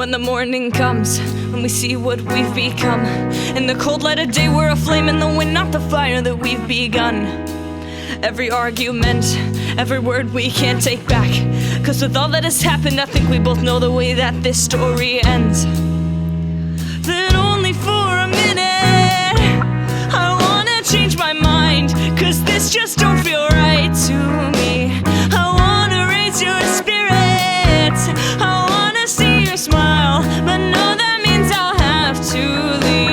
when the morning comes, when we see what we've become. In the cold light of day, we're a flame in the wind, not the fire that we've begun. Every argument, every word we can't take back. Cause with all that has happened, I think we both know the way that this story ends. Then only for a minute, I wanna change my mind. Cause this just don't feel right to me. I wanna raise your spirits, I wanna see your smile, but no, that means I'll have to leave.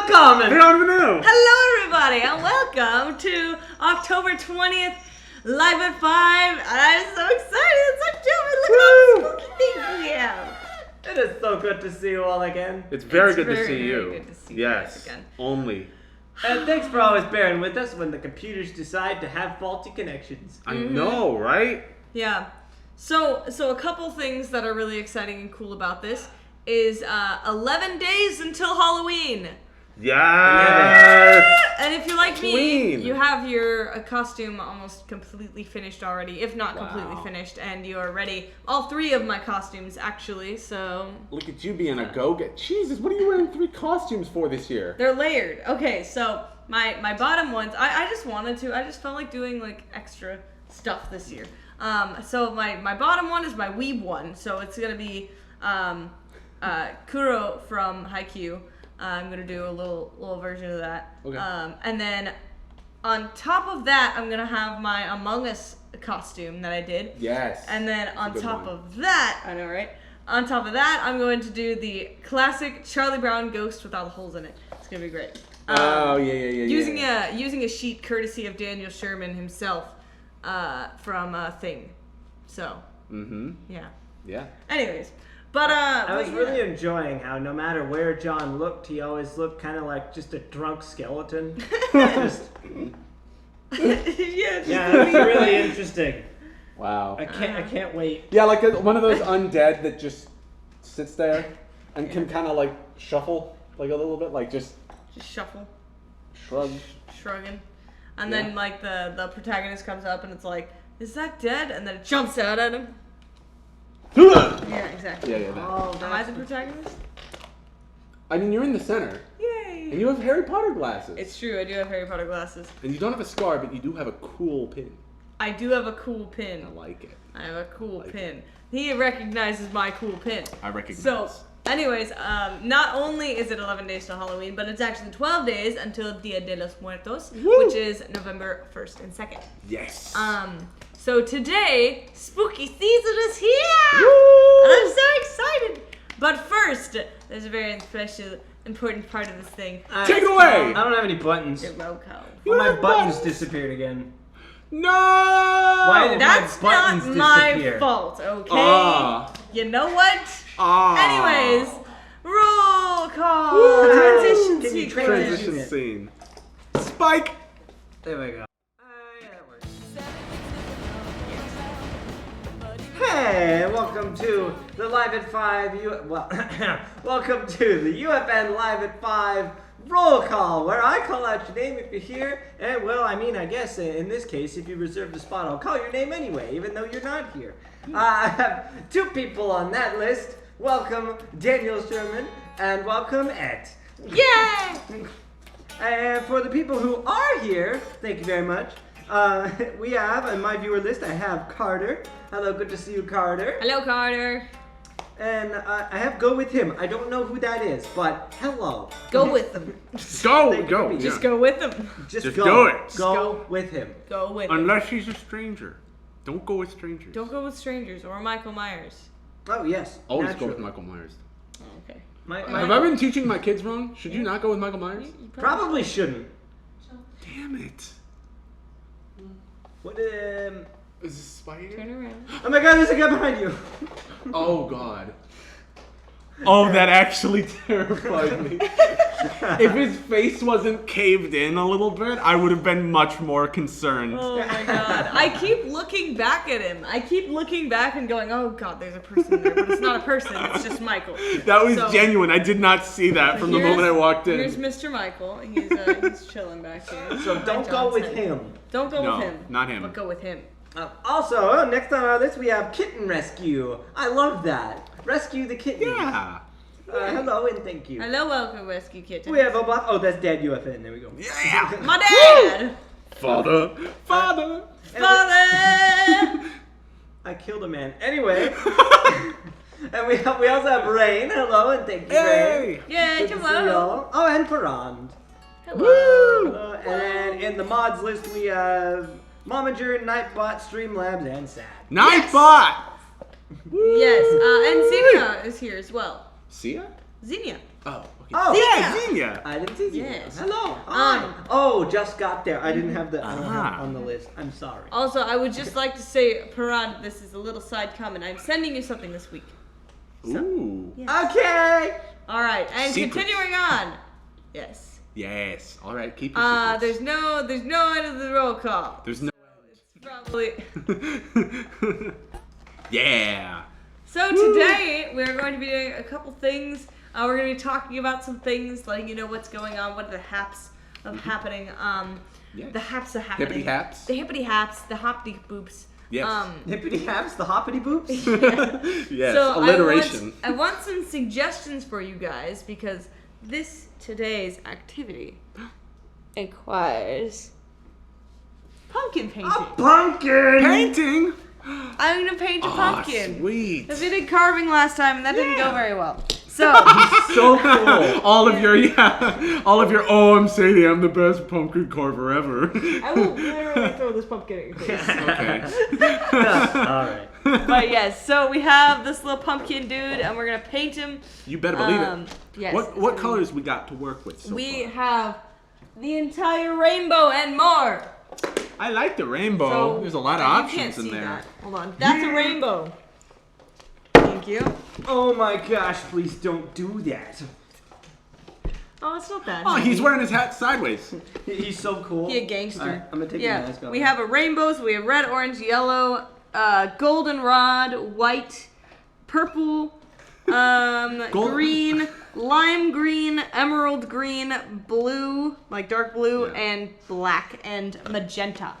Bienvenue! Hello everybody and welcome to October 20th, Live at 5. I'm so excited, it's October, look at all the spooky things we have. It is so good to see you all again. It's very good to very, see very you. good to see you yes, guys again. only. And thanks for always bearing with us when the computers decide to have faulty connections. I know, right? Yeah, so a couple things that are really exciting and cool about this is 11 days until Halloween. Yes! And if you're like Queen. me, you have your costume almost completely finished already, if not completely Wow. finished, and you are ready. All three of my costumes, actually, so... Look at you being a go-get. Jesus, what are you wearing 3 costumes for this year? They're layered. Okay, so my bottom ones, I just wanted to, I just felt like doing, like, extra stuff this year. So my bottom one is my weeb one, so it's gonna be Kuro from Haikyuu. I'm gonna do a little version of that. Okay. And then on top of that, I'm gonna have my Among Us costume that I did. Yes. And then on good top one. of that, I know, right? On top of that, I'm going to do the classic Charlie Brown ghost with all the holes in it. It's gonna be great. Oh, yeah. Using a sheet courtesy of Daniel Sherman himself from Thing. So. Mm-hmm. Yeah. Yeah. Anyways. But I was yeah. really enjoying how no matter where John looked, he always looked kind of like just a drunk skeleton. just, yeah, it's really interesting. Wow. I can't wait. Yeah, like one of those undead that just sits there and can kind of like shuffle like a little bit, like just shuffle, shrug. shrugging, and then like the protagonist comes up and it's like, is that dead? And then it jumps out at him. Yeah, exactly. Yeah. Oh, Am I the protagonist? I mean, you're in the center, Yay! and you have Harry Potter glasses. It's true, I do have Harry Potter glasses. And you don't have a scar, but you do have a cool pin. I do have a cool pin. I like it. I have a cool Like pin. He recognizes my cool pin. I recognize. So, anyways, not only is it 11 days till Halloween, but it's actually 12 days until Dia de los Muertos, Woo! which is November 1st and 2nd. Yes. So today, spooky season is here! Woo! And I'm so excited! But first, there's a very special, important part of this thing. Take it away! I don't have any buttons. Your roll call. Well, my have buttons buttons. disappeared again. No! Why did That's my buttons not my disappear? fault, okay? Ah. You know what? Ah. Anyways, roll call! Woo! Transition Can you sequence. Transition it. scene. Spike! There we go. Yeah, that works. Hey, welcome to the Live at 5 welcome to the UFN Live at 5 roll call, where I call out your name if you're here, and well, I mean, I guess in this case, if you reserve the spot, I'll call your name anyway, even though you're not here. I have 2 people on that list. Welcome Daniel Sherman, and welcome Ed. Yay! And for the people who are here, thank you very much. We have, in my viewer list, I have Carter. Hello, good to see you, Carter. Hello, Carter. And I have Go With Him. I don't know who that is, but hello. Go with them. Go! Just yeah. go with them. Just Just go. do it. Go with him. Go with them. Unless she's a stranger. Don't go with strangers. Don't go with strangers or Michael Myers. Oh, yes. Always naturally. go with Michael Myers. Oh, okay. Have I been teaching my kids wrong? Should you not go with Michael Myers? You Probably shouldn't. Damn it. What, Is this a spider? Turn around. Oh my god, there's a guy behind you. Oh god. Oh, that actually terrified me. If his face wasn't caved in a little bit, I would have been much more concerned. Oh my god. I keep looking back at him. I keep looking back and going, oh god, there's a person there. But it's not a person, it's just Michael. That was So- genuine. I did not see that from the Here's- moment I walked in. Here's Mr. Michael. He's chilling back here. So don't go with him. Don't go No, with him. not him. But go with him. Also, next on our list we have Kitten Rescue. I love that. Rescue the kitten. Yeah. Hello and thank you. Hello, welcome, rescue kitten. We have a buff. Oh, that's Dad UFN. There we go. Yeah. My dad! Father. Father. Father! I killed a man. Anyway. And we also have Rain. Hello and thank you, Rain. Hey. Yay, Good to see hello. y'all. Oh, and Parand. Hello. And in the mods list we have Momager, Nightbot, Streamlabs, and Sad. Nightbot. Yes, and Xenia is here as well. Sia? Xenia. Oh. Okay. Oh, yeah, Xenia. I didn't see you. Yes. Hello. Hi. Oh, just got there. I didn't have the I don't have Ah. it on the list. I'm sorry. Also, I would just like to say, Parad, this is a little side comment. I'm sending you something this week. Ooh. Yes. Okay. All right, and Secrets. continuing on. Yes. Yes. All right. Keep your secrets. There's no end of the roll call. There's no. Probably. Yeah. So today we're going to be doing a couple things. We're going to be talking about some things, letting you know what's going on, what are the haps of happening. Yes. The haps of happening. Hippity haps. The hippity haps, the hoppity boops. Yes. Hippity haps, the hoppity boops. Yes. So Alliteration. I want some suggestions for you guys because today's activity requires pumpkin painting. A pumpkin. Painting. I'm gonna paint a Oh, pumpkin. sweet. Because we did carving last time and that didn't go very well. So So cool. All of your oh, I'm Sadie, I'm the best pumpkin carver ever. I will literally throw this pumpkin at your face. Okay. All right. But yes, so we have this little pumpkin dude and we're gonna paint him. You better believe it. Yes. What colors we got to work with so We far? have the entire rainbow and more. I like the rainbow. So, There's a lot of you options can't in see there. That. Hold on. That's a rainbow. Thank you. Oh my gosh, please don't do that. Oh, it's not bad. Oh, he's wearing his hat sideways. He's so cool. He a gangster. All right, I'm gonna take the mask off. We have a rainbow, so we have red, orange, yellow, goldenrod, white, purple, green, lime green, emerald green, blue, like dark blue, Yeah. and black and magenta.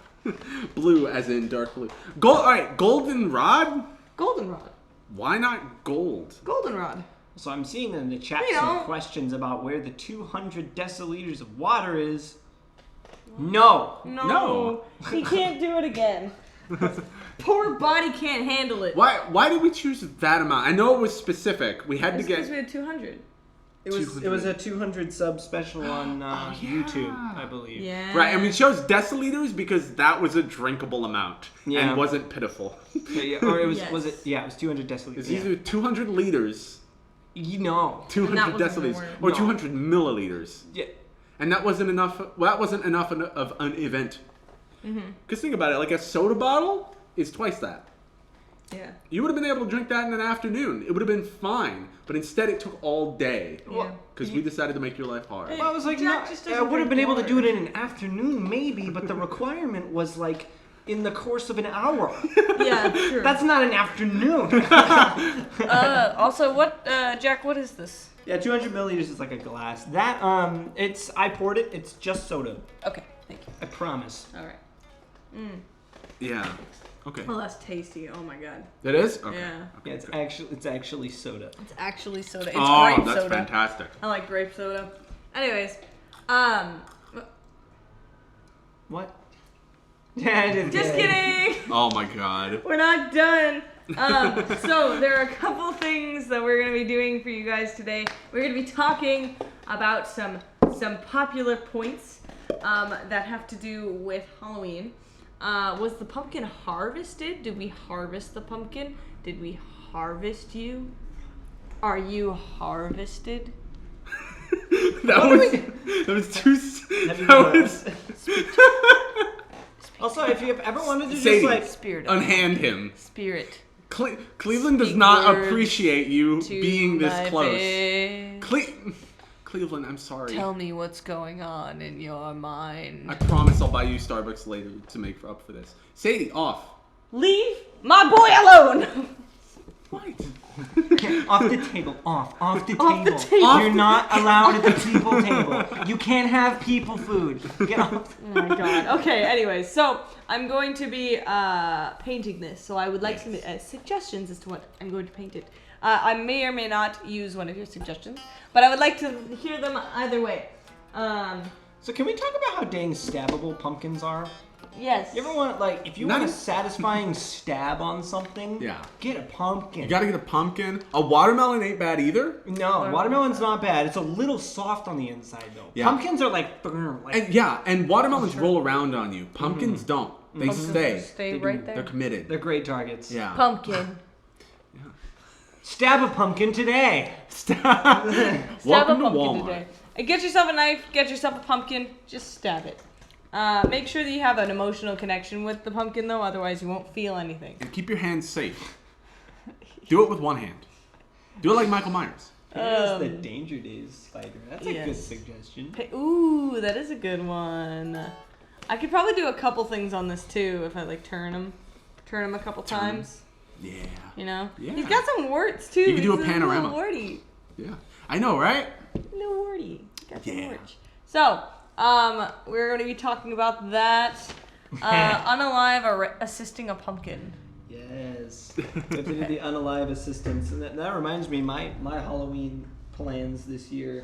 Blue as in dark blue. Gold. All right, goldenrod. Goldenrod. Why not gold? Goldenrod. So I'm seeing in the chat You some know. questions about where the 200 deciliters of water is. No. No. He can't do it again. Poor body can't handle it. Why did we choose that amount? I know it was specific. We had to It's because get. we had 200. It was a 200 sub special on yeah. YouTube, I believe. Yeah. Right, and we chose deciliters because that was a drinkable amount Yeah. and wasn't pitiful. Yeah, or it was Yes. was it? Yeah, it was 200 deciliters. It's either 200 liters, You know. 200 wasn't the deciliters, word. or No. 200 milliliters. Yeah. And that wasn't enough. Well, that wasn't enough of an event. Mm-hmm. Because think about it, like a soda bottle is twice that. Yeah. You would have been able to drink that in an afternoon. It would have been fine. But instead, it took all day. Yeah. Because we decided to make your life hard. Well, I was like, Jack no, just I doesn't would have been drink able to do water. it in an afternoon, maybe, but the requirement was like in the course of an hour. Yeah, true. That's not an afternoon. Also, what, Jack, what is this? Yeah, 200 milliliters is like a glass. That I poured it. It's just soda. Okay, thank you. I promise. All right. Yeah. Okay. Oh, that's tasty. Oh my god. It is? Okay. Yeah. Yeah, it's actually soda. It's actually soda. It's Oh, grape that's soda. fantastic. I like grape soda. Anyways, What? Yeah, just kidding. Oh my god. We're not done. So there are a couple things that we're gonna be doing for you guys today. We're gonna be talking about some popular points that have to do with Halloween. Was the pumpkin harvested? Did we harvest the pumpkin? Did we harvest you? Are you harvested? that was too. Have you That was. Also, if you've ever wanted to Sadie, just like Spirit. unhand him. Spirit. Cleveland does Speak not words appreciate you to being this my close. face. Cleveland, I'm sorry. Tell me what's going on in your mind. I promise I'll buy you Starbucks later to make up for this. Sadie, off. Leave my boy alone. What? Off the table. Off the Off the table. table. You're not allowed at the people table. You can't have people food. Get off. Oh my god. Okay, anyways, so I'm going to be painting this, so I would like some suggestions as to what I'm going to paint it. I may or may not use one of your suggestions, but I would like to hear them either way. So can we talk about how dang stabbable pumpkins are? Yes. You ever want, like, if you want a satisfying stab on something, Yeah. get a pumpkin. You gotta get a pumpkin. A watermelon ain't bad either. No, watermelon's not bad. It's a little soft on the inside, though. Yeah. Pumpkins are like firm. Like, And watermelons roll around on you. Pumpkins don't. They stay. Stay They right do. there. They're committed. they're great targets. Yeah. Pumpkin. Stab a pumpkin today. Stab Welcome a to pumpkin Walmart. today. And get yourself a knife, get yourself a pumpkin, just stab it. Make sure that you have an emotional connection with the pumpkin, though, otherwise you won't feel anything. And keep your hands safe. Do it with one hand. Do it like Michael Myers. Here's the Danger Days spider. That's a good yes. suggestion. Ooh, that is a good one. I could probably do a couple things on this, too, if I, like, turn them a couple times. Yeah. You know? Yeah. He's got some warts, too. You could do a He's panorama. little warty. Yeah. I know, right? Little warty. Got some Yeah. warts. So, we're going to be talking about that. Unalive assisting a pumpkin. Yes. We have to do the unalive assistance. And that reminds me, my Halloween plans this year,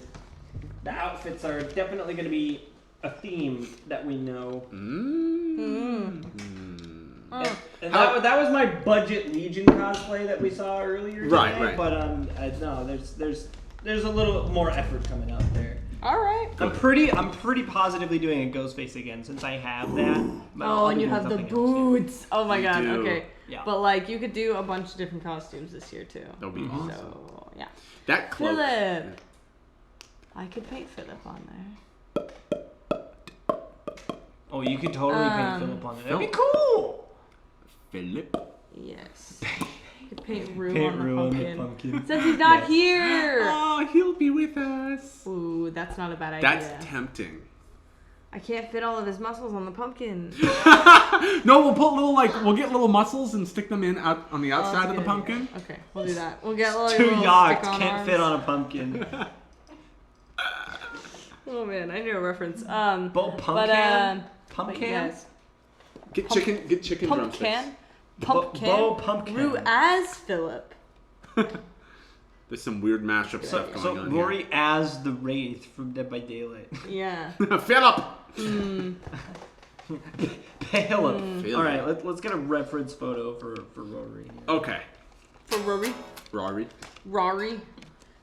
the outfits are definitely going to be a theme that we know. And that was my budget Legion cosplay that we saw earlier today. Right. But no, there's a little more effort coming out there. All right. I'm pretty positively doing a ghost face again since I have that. Oh, and you have the boots. Oh my god. do. Okay. Yeah. But like, you could do a bunch of different costumes this year too. That would be awesome. So yeah. That cloak. Philip. I could paint Philip on there. Oh, you could totally paint Philip on it. That'd be Philip. cool. Philip. Yes. You could paint Rue Paint on the Rue on the pumpkin. pumpkin. Since he's not Yes. here. Oh, he'll be with us. Ooh, that's not a bad idea. That's tempting. I can't fit all of his muscles on the pumpkin. No, we'll get little muscles and stick them in out on the Oh, outside that's a of the good pumpkin. idea. Okay, we'll do that. We'll get little, Two little yachts stick-on can't arms. fit on a pumpkin. Oh man, I knew a reference. Bo but pumpkin. but Pumpkin. yes. Get chicken drumsticks. Pumpkin. Bo pumpkin. Rue as Philip. There's some weird mashup stuff going So on Rory as the Wraith from Dead by Daylight. Yeah. here. Philip. Philip. All right, let's get a reference photo for Rory. Okay. For Rory. Rory.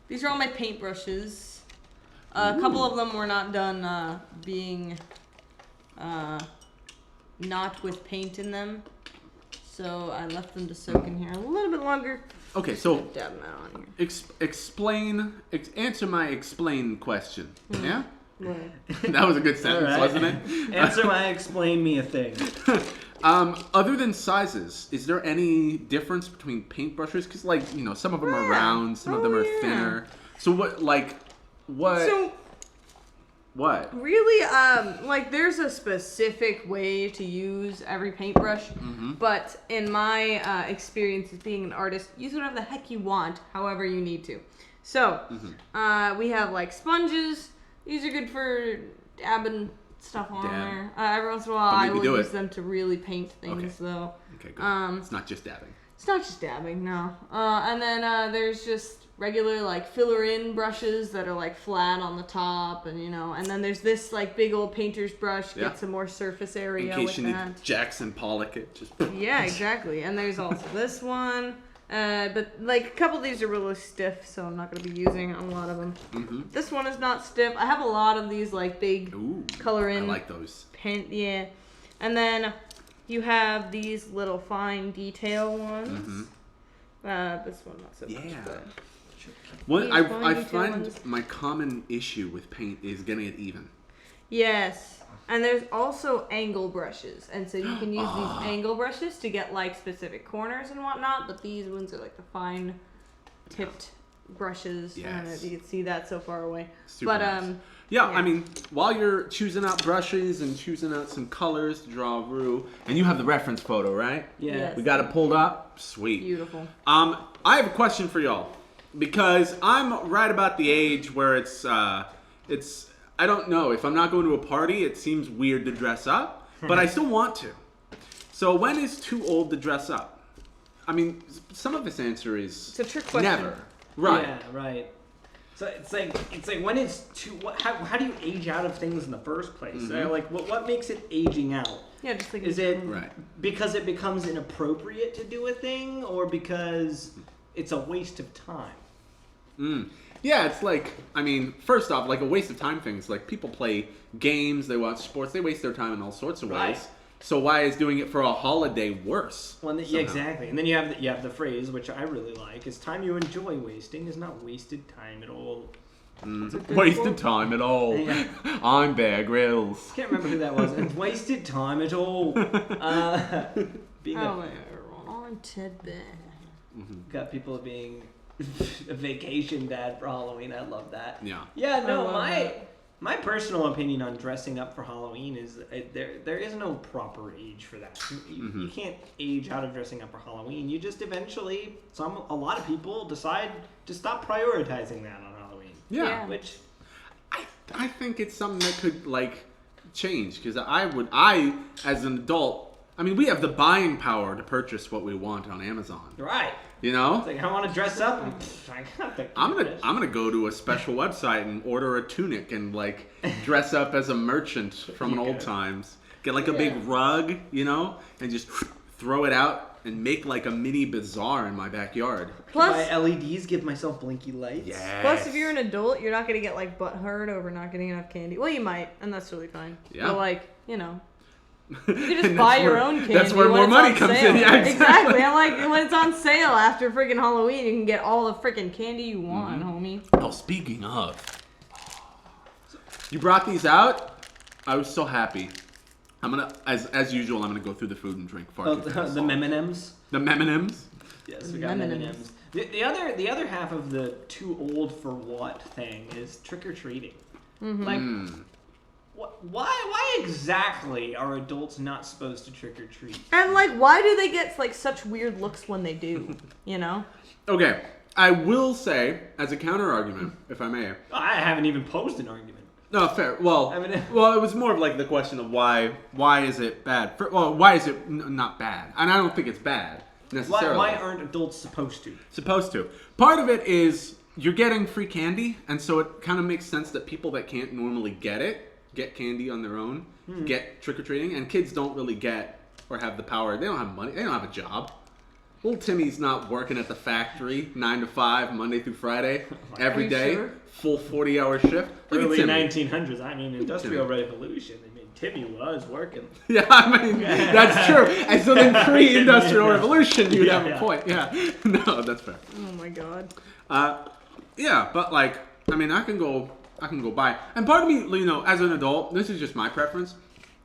These are all my paintbrushes. A couple of them were not done being not with paint in them. So I left them to soak in here a little bit longer. Okay, so Dab them out on here. answer my explain question. Yeah? What? That was a good sentence, All right. wasn't it? Answer my explain me a thing. Other than sizes, is there any difference between paintbrushes? Because, like, you know, some of them are round, some of them are thinner. So what? So What? really, like there's a specific way to use every paintbrush, but in my experience as being an artist, use whatever the heck you want, however you need to. So, we have like sponges. These are good for dabbing stuff on there. Every once in a while, I will use them to really paint things, though. Okay, good. It's not just dabbing. It's not just dabbing, no. And then there's just regular like filler in brushes that are like flat on the top, and you know, and then there's this like big old painter's brush, get some more surface area In case with you need that. Jackson Pollock it. Just Yeah, exactly. And there's also this one. But like a couple of these are really stiff, so I'm not going to be using a lot of them. This one is not stiff. I have a lot of these like big color in. I like those. Paint, yeah. And then you have these little fine detail ones. This one not so much. But What these I fine detail find ones. my common issue with paint is getting it even. Yes. And there's also angle brushes. And so you can use these angle brushes to get like specific corners and whatnot, but these ones are like the fine tipped brushes. I don't know Yes. if you can see that so far away. Super But nice. Yeah, I mean, while you're choosing out brushes and choosing out some colors to draw Rue, and you have the reference photo, right? Yeah. Yes. We got it pulled up. Sweet. Beautiful. I have a question for y'all because I'm right about the age where it's I don't know, if I'm not going to a party, it seems weird to dress up, but I still want to. So when is too old to dress up? I mean, some of this answer is It's a trick question. never. Right. Yeah, right. So it's like when it's too. How do you age out of things in the first place? Mm-hmm. Like what makes it aging out? Yeah, just like Is it Right. because it becomes inappropriate to do a thing, or because it's a waste of time? Yeah, it's like, I mean, first off, like a waste of time things. Like people play games, they watch sports, they waste their time in all sorts of ways. Right. So why is doing it for a holiday worse? Well, yeah, somehow? exactly. And then you have the phrase, which I really like, is time you enjoy wasting is not wasted time at all. Wasted time at all. Yeah. I'm Bear Grylls. Can't remember who that was. It's wasted time at all. Being on Ted Bear. got people being a vacation dad for Halloween. I love that. Yeah. Yeah, I no, love my personal opinion on dressing up for Halloween is there is no proper age for that. You can't age out of dressing up for Halloween. You just eventually, a lot of people decide to stop prioritizing that on Halloween. Yeah. Which, I think it's something that could, like, change. Because I, as an adult, I mean, we have the buying power to purchase what we want on Amazon. right. You know? It's like, I want to dress up. And, I got the I'm gonna go to a special website and order a tunic and like dress up as a merchant from an old times. Get like a big rug, you know, and just throw it out and make like a mini bazaar in my backyard. Plus, buy LEDs, give myself blinky lights. Yeah. plus, if you're an adult, you're not gonna get like butthurt over not getting enough candy. Well, you might, and that's really fine. Yeah. But like, you know, you can just And buy that's your where- own candy. That's where when more it's money on comes sale. in. Yeah, exactly. I'm like, when it's on sale after freaking Halloween, you can get all the freaking candy you want, homie. Oh, speaking of, you brought these out. I was so happy. I'm gonna, as usual, I'm gonna go through the food and drink far Oh, too fast. the M&Ms. The M&Ms. Yes, we got M&Ms. The other half of the too old for what thing is trick or treating. Like, why exactly are adults not supposed to trick or treat? And like, why do they get like such weird looks when they do? You know? Okay, I will say, as a counter argument, if I may. I haven't even posed an argument. No, fair. Well, I mean- it was more of like the question of why is it bad? Why is it not bad? And I don't think it's bad necessarily. Why aren't adults supposed to? Supposed to. Part of it is you're getting free candy, and so it kind of makes sense that people that can't normally get candy on their own, get trick-or-treating, and kids don't really get or have the power. They don't have money. They don't have a job. Little Timmy's not working at the factory 9 to 5, Monday through Friday, every you day, sure? full 40-hour shift. Look at Early Timmy. 1900s. I mean, Industrial Revolution. I mean, Timmy was working. Yeah, I mean, that's true. And so then pre-industrial Yeah. revolution, you'd have Yeah. a point. Yeah. No, that's fair. Oh my god. Yeah, but like, I mean, I can go buy. And part of me, you know, as an adult, this is just my preference.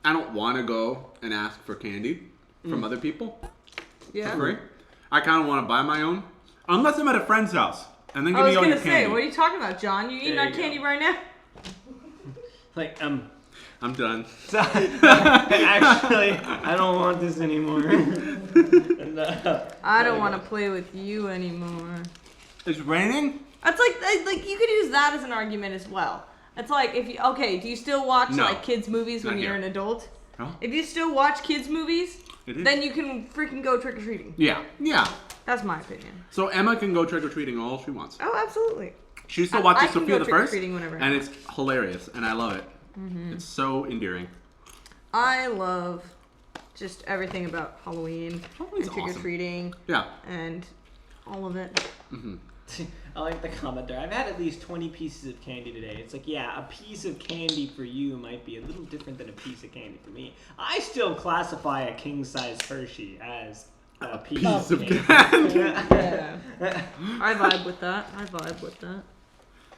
I don't want to go and ask for candy from other people Yeah. for free. I kind of want to buy my own, unless I'm at a friend's house, and then I give was me all gonna your say, candy. what are you talking about, John? You eating There our you candy go. right now? Like, I'm done. actually, I don't want this anymore. And, I don't want to play with you anymore. It's raining. That's like you could use that as an argument as well. It's like if you do you still watch No. like kids movies when Not you're here. an adult? No. If you still watch kids movies, It is. then you can freaking go trick or treating. Yeah. That's my opinion. So Emma can go trick or treating all she wants. Oh, absolutely. She still I watches can Sophia go the First, trick-or-treating whenever I and want. it's hilarious, and I love it. It's so endearing. I love just everything about Halloween Halloween's and trick or treating Yeah. and all of it. I like the comment there. I've had at least 20 pieces of candy today. It's like, yeah, a piece of candy for you might be a little different than a piece of candy for me. I still classify a king-size Hershey as a piece of candy. Yeah. I vibe with that.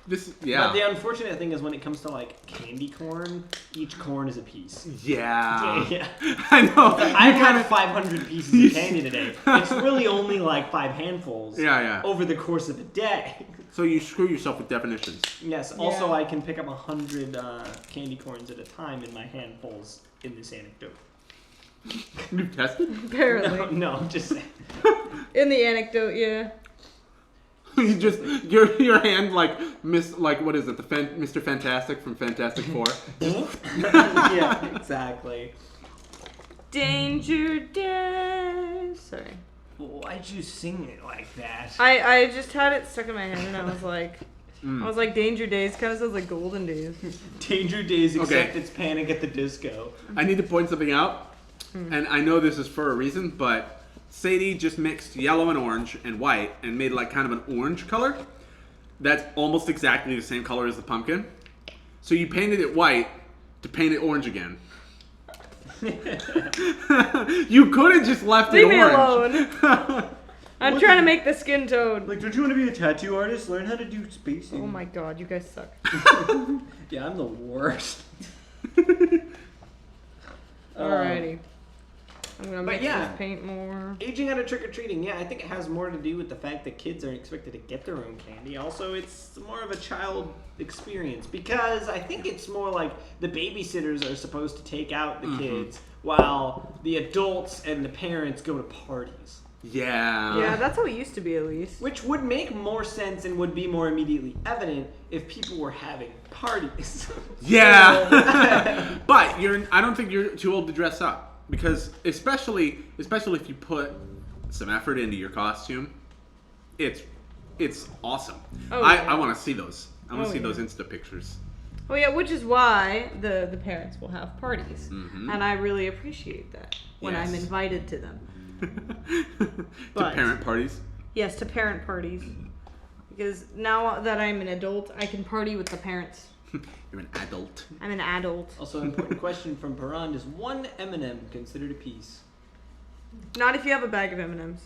But the unfortunate thing is when it comes to like candy corn, each corn is a piece. Yeah. Yeah. I know. I've had 500 pieces of candy today. It's really only like 5 handfuls. Yeah. Over the course of a day. So you screw yourself with definitions. Yes. Also, I can pick up 100 candy corns at a time in my handfuls in this anecdote. You've tested? Apparently. No, I'm just saying. In the anecdote, yeah. You just your hand like what is it? The Mr. Fantastic from Fantastic Four. Yeah, exactly. Danger Days. Sorry. Why'd you sing it like that? I just had it stuck in my head and I was like, Danger Days kind of sounds like Golden Days. Danger Days, except it's Panic at the Disco. I need to point something out, and I know this is for a reason, but Sadie just mixed yellow and orange and white and made like kind of an orange color. That's almost exactly the same color as the pumpkin. So you painted it white to paint it orange again. You could have just left Leave it me orange. alone. I'm trying to make the skin tone. Like, don't you want to be a tattoo artist? Learn how to do spacing. Oh my god, you guys suck. Yeah, I'm the worst. Alrighty. I'm gonna make yeah. this paint more. Aging out of trick-or-treating, yeah, I think it has more to do with the fact that kids are expected to get their own candy. Also, it's more of a child experience because I think it's more like the babysitters are supposed to take out the kids while the adults and the parents go to parties. Yeah. Yeah, that's how it used to be at least. Which would make more sense and would be more immediately evident if people were having parties. Yeah. But I don't think you're too old to dress up. Because especially if you put some effort into your costume, it's awesome. Oh, I want to see those. I want to see yeah. those Insta pictures. Oh yeah, which is why the parents will have parties, Mm-hmm. and I really appreciate that when I'm Yes. invited to them. To But- parent parties. Yes, to parent parties, because now that I'm an adult, I can party with the parents. You're an adult. I'm an adult. Also, an important question from Parand is one M&M considered a piece? Not if you have a bag of M&Ms.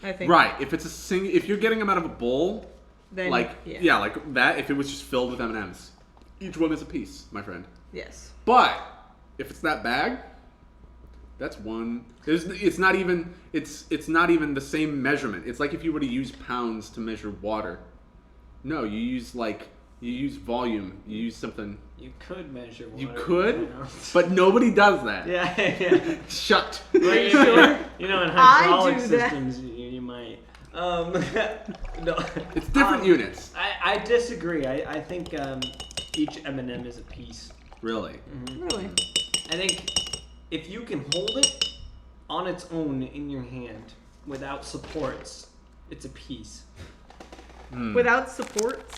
I think. Right. If it's if you're getting them out of a bowl, Then, like yeah. like that. If it was just filled with M&Ms, each one is a piece, my friend. Yes. But if it's that bag, that's one. It's not even the same measurement. It's like if you were to use pounds to measure water. No, you use volume. You use something. You could measure water. You could, but nobody does that. Yeah. Shut. Right, Sure. You know, in I hydraulic do that. systems, you might. No. It's different units. I disagree. I think each M&M is a piece. Really. Really. I think if you can hold it on its own in your hand without supports, it's a piece. Without supports.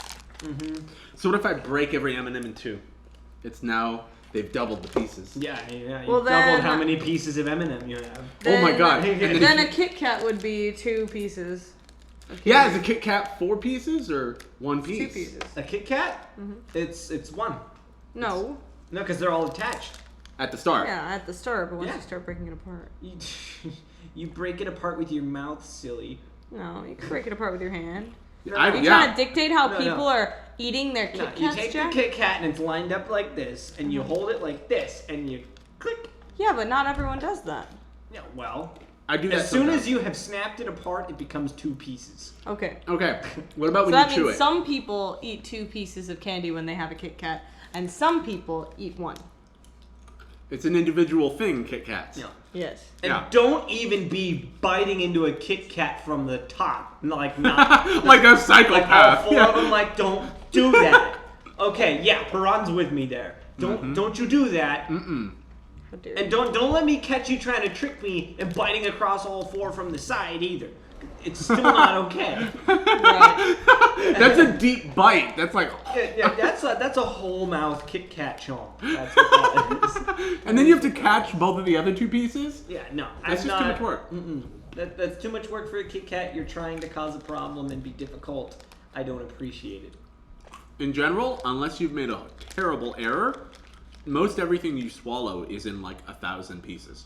So what if I break every M&M in two? It's now they've doubled the pieces. Yeah. You Well, doubled then- how many pieces of M&M you have. Oh my god. Then- And Then a Kit Kat would be 2 pieces. yeah, is a Kit Kat 4 pieces or 1 piece? 2 pieces. A Kit Kat? It's one. No. No, because they're all attached. At the start. Yeah, at the start, but once Yeah. you start breaking it apart. You break it apart with your mouth, silly. No, you can break it apart with your hand. I- Are you yeah. trying to dictate how No, people no. are eating their No, Kit you Kats, take Jack? the Kit Kat and it's lined up like this, and you hold it like this, and you click. Yeah, but not everyone does that. Yeah, well, I do that as soon sometimes. as you have snapped it apart, it becomes 2 pieces. Okay. Okay. What about So when that you chew means it? some people eat 2 pieces of candy when they have a Kit Kat, and some people eat 1. It's an individual thing, Kit Kats. Yeah. Yes. And Yeah. don't even be biting into a Kit Kat from the top. Like, not. Like a like, all psychopath. 4 of them, like, don't do that. Okay, yeah, Paran's with me there. Don't you do that. How dare And you. don't let me catch you trying to trick me and biting across all 4 from the side either. It's still not okay. Right. That's a deep bite. That's like. Yeah, that's a whole mouth Kit Kat chomp. That's what that is. And then you have to catch both of the other 2 pieces? Yeah, no. That's I'm just too not, much work. That's too much work for a Kit Kat. You're trying to cause a problem and be difficult. I don't appreciate it. In general, unless you've made a terrible error, most everything you swallow is in like 1,000 pieces.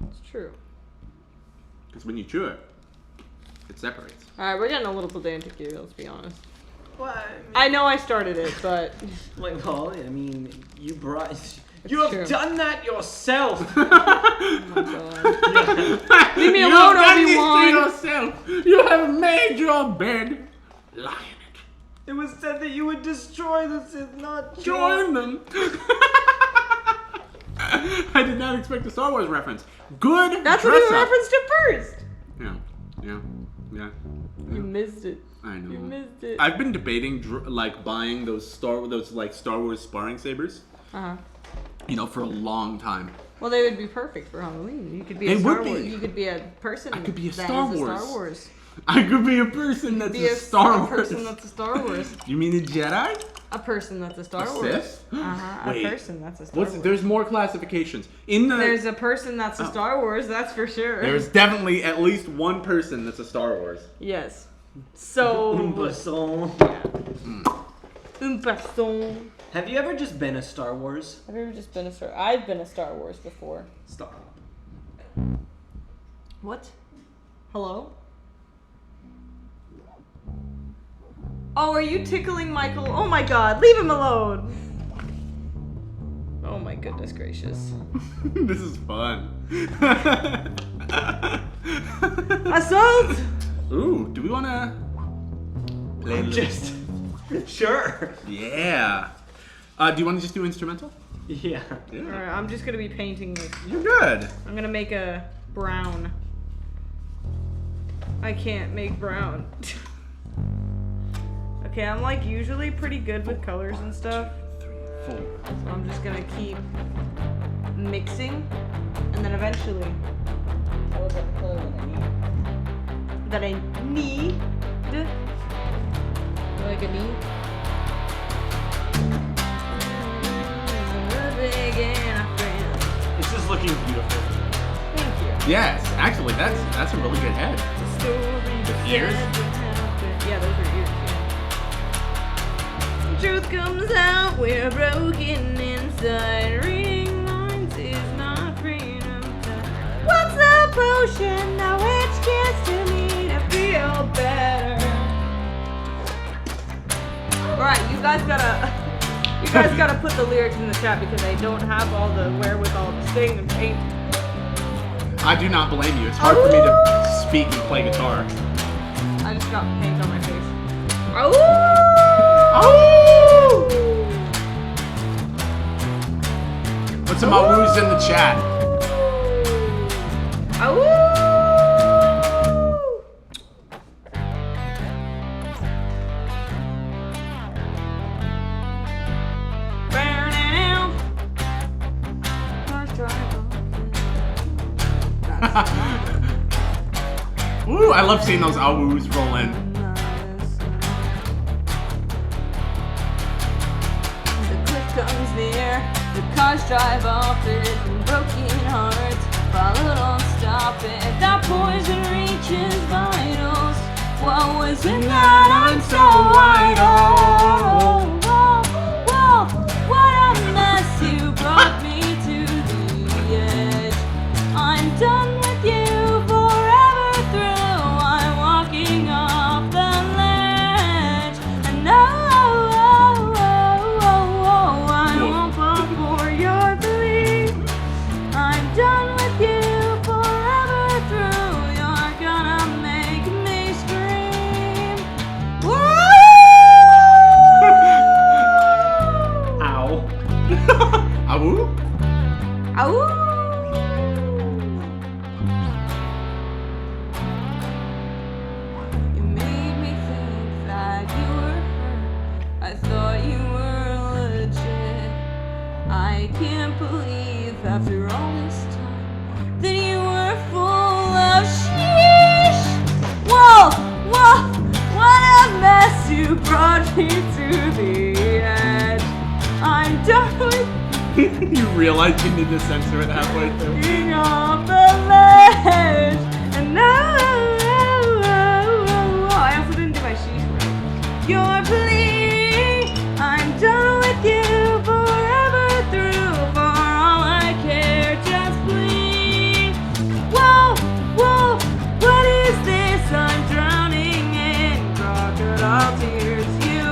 It's true. Because when you chew it, it separates. Alright, we're getting a little pedantic here, let's be honest. What? I know I started it, but Like, well, I mean, you brought. You It's have true. done that yourself. oh my god. Yeah. Leave me You alone, have done this to Obi-Wan. yourself. You have made your bed. Lie in it. It was said that you would destroy the Sith, not Join them. I did not expect a Star Wars reference. Good. That's what dress you up. referenced it first. Yeah. Yeah. Yeah. You missed it. I know. You missed it. I've been debating like buying those Star Wars sparring sabers, Uh-huh. you know, for a long time. Well, they would be perfect for Halloween. You could be They a Star would be. Wars. You could be a person. I could be a that Star is Wars. Star Wars. I could be a person that's Be a Star Wars. person that's a Star Wars. You mean a Jedi? A person that's a Star A Wars. Sith? Uh-huh. Wait. A person that's a Star What's Wars. there's more classifications in the. There's a person that's a Oh. Star Wars. That's for sure. There's definitely at least one person that's a Star Wars. Yes. So. Un person. Un person. Have you ever just been a Star Wars? I've ever just been a Star. I've been a Star Wars before. Stop. What? Hello? Oh, are you tickling Michael? Oh my god, leave him alone! Oh my goodness gracious. This is fun. Assault! Ooh, do we want to play? Just. Sure. Yeah. Do you want to just do instrumental? Yeah. Alright, I'm just gonna be painting this. You're good. I'm gonna make a brown. I can't make brown. Okay, I'm like usually pretty good with colors and stuff. 3, 4. So I'm just gonna keep mixing, and then eventually I will get the color that I need. Like a need. This is looking beautiful. Thank you. Yes, actually, that's a really good head. With ears? Yeah, those are ears. Yeah. Truth comes out, we're broken inside. Reading minds is not freedom. What's the potion that which gets to me to feel better? Alright, you guys gotta put the lyrics in the chat because I don't have all the wherewithal to sing and paint. I do not blame you. It's hard for me to speak and play guitar. I just got paint on my face. Put some awoos in the chat. Ooh, I love seeing those awoos roll in. The cliff comes near, the cars drive off it, and broken hearts follow, don't stop it. That poison reaches vitals. What was in that? I'm so idle. Whoa, what a mess you brought me to the edge. I'm done with you forever through. I'm walking off the ledge, and I won't fall for your belief. I'm done with you forever through. You're gonna make me scream. Whoa! Ow. Awoo? Ow! You made me think that you were her. I thought you were legit. I can't believe after all this time that you were full of sheesh. Whoa, what a mess you brought me to the edge. I'm done with You realize you need to censor it halfway through. being off the ledge. And now, I also didn't do my sheesh right. Your plea, I'm done with you forever through. For all I care, just please. Whoa, what is this I'm drowning in? Crocodile tears, you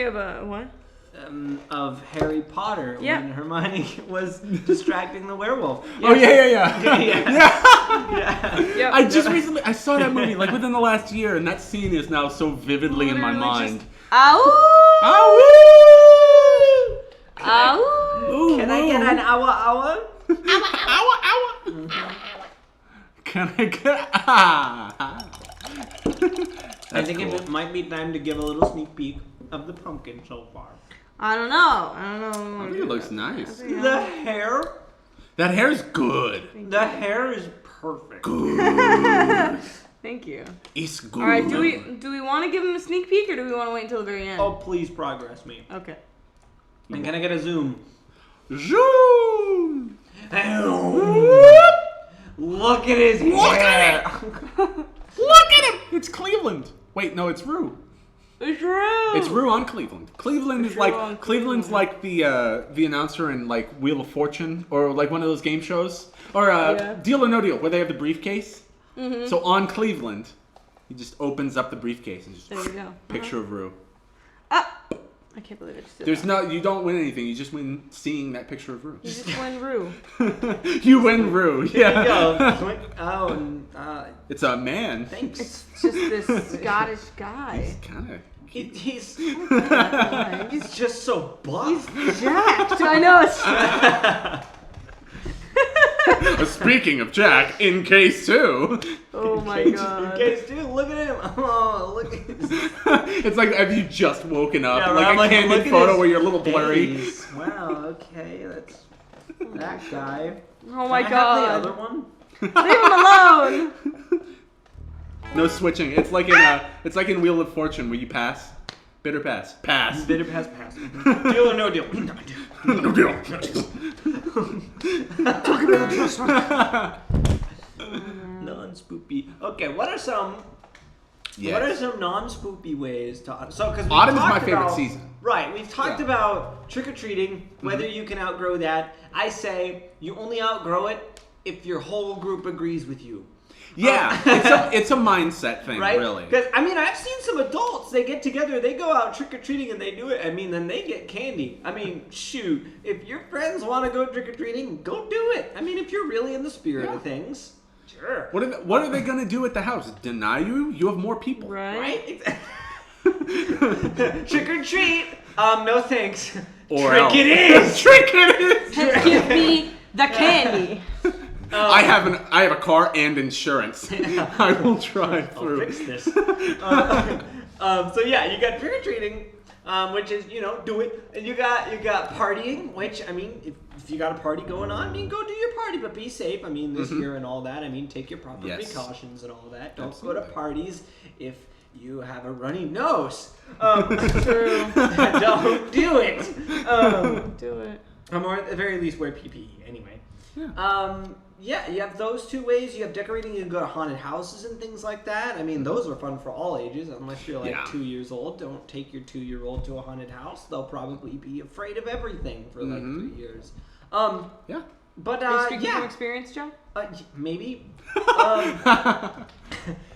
about what? Of Harry Potter Yeah. when Hermione was distracting the werewolf. Oh yeah. Yep. I just recently I saw that movie like within the last year, and that scene is now so vividly in my Literally mind. Ow! Ow! Ow! Ooh, Can I get an hour? Can I get? Ah. I think cool. it might be time to give a little sneak peek of the pumpkin so far. I don't know. I think it looks nice. The hair. That hair's good. The hair is perfect. Good. Thank you. It's good. All right. Do we want to give him a sneak peek, or do we want to wait until the very end? Oh, please progress me. Okay. And can I get a zoom? Zoom. Look at his hair. Look at Look at him. It's Cleveland. Wait, no, it's Rue. It's Rue. It's Rue on Cleveland. Cleveland is Rue on like Cleveland's like the announcer in like Wheel of Fortune or like one of those game shows or Deal or No Deal where they have the briefcase. Mm-hmm. So on Cleveland, he just opens up the briefcase and just There you go. picture of Rue. Ah! I can't believe it. Just did There's that. you don't win anything. You just win seeing that picture of Rue. You just win Rue. You win Rue. Yeah. Go. Oh, It's a man. thanks. It's just this Scottish guy. He's kind of. He's Guy. he's just so buff. Jacked. I know. It's... Speaking of Jack, in case 2. Oh my In god. case, dude, look at him. Oh, look at his It's like, have you just woken up? Yeah, like right, a like, candid look at photo his where you're a little blurry. face. Wow, okay, that's that guy. Oh my Can I god. have the other one? Leave him alone. No switching. It's like in Wheel of Fortune where you pass. Bitter pass. Pass. Bitter pass. Deal or no deal? No deal. Non-spoopy. Okay, what are some Yes. What are some non-spoopy ways to because Autumn is my favorite season. Right, we've talked Yeah. about trick-or-treating, whether you can outgrow that. I say you only outgrow it if your whole group agrees with you. Yeah, it's a mindset thing, Right? really. Because, I mean, I've seen some adults, they get together, they go out trick-or-treating and they do it. I mean, then they get candy. I mean, shoot, if your friends want to go trick-or-treating, go do it. I mean, if you're really in the spirit of things, sure. What are they gonna do at the house? Deny you? You have more people. Right? Right? Trick-or-treat. No thanks. Or Trick else. it is! Trick it is! Give me the candy. I have a car and insurance. I will drive I'll through. fix this. So yeah, you got trick-or-treating, which is, do it. And you got partying, which, I mean, if you got a party going on, I mean, go do your party, but be safe. I mean, this year and all that. I mean, take your proper precautions and all that. Don't go to parties if you have a runny nose. True. Don't do it. Do it. Or at the very least, wear PPE anyway. Yeah. Yeah, you have those two ways. You have decorating. You can go to haunted houses and things like that. I mean, those are fun for all ages, unless you're like 2 years old. Don't take your 2-year-old to a haunted house. They'll probably be afraid of everything for like 3 years. Yeah. But Are you speaking yeah, from experience, Joe? maybe.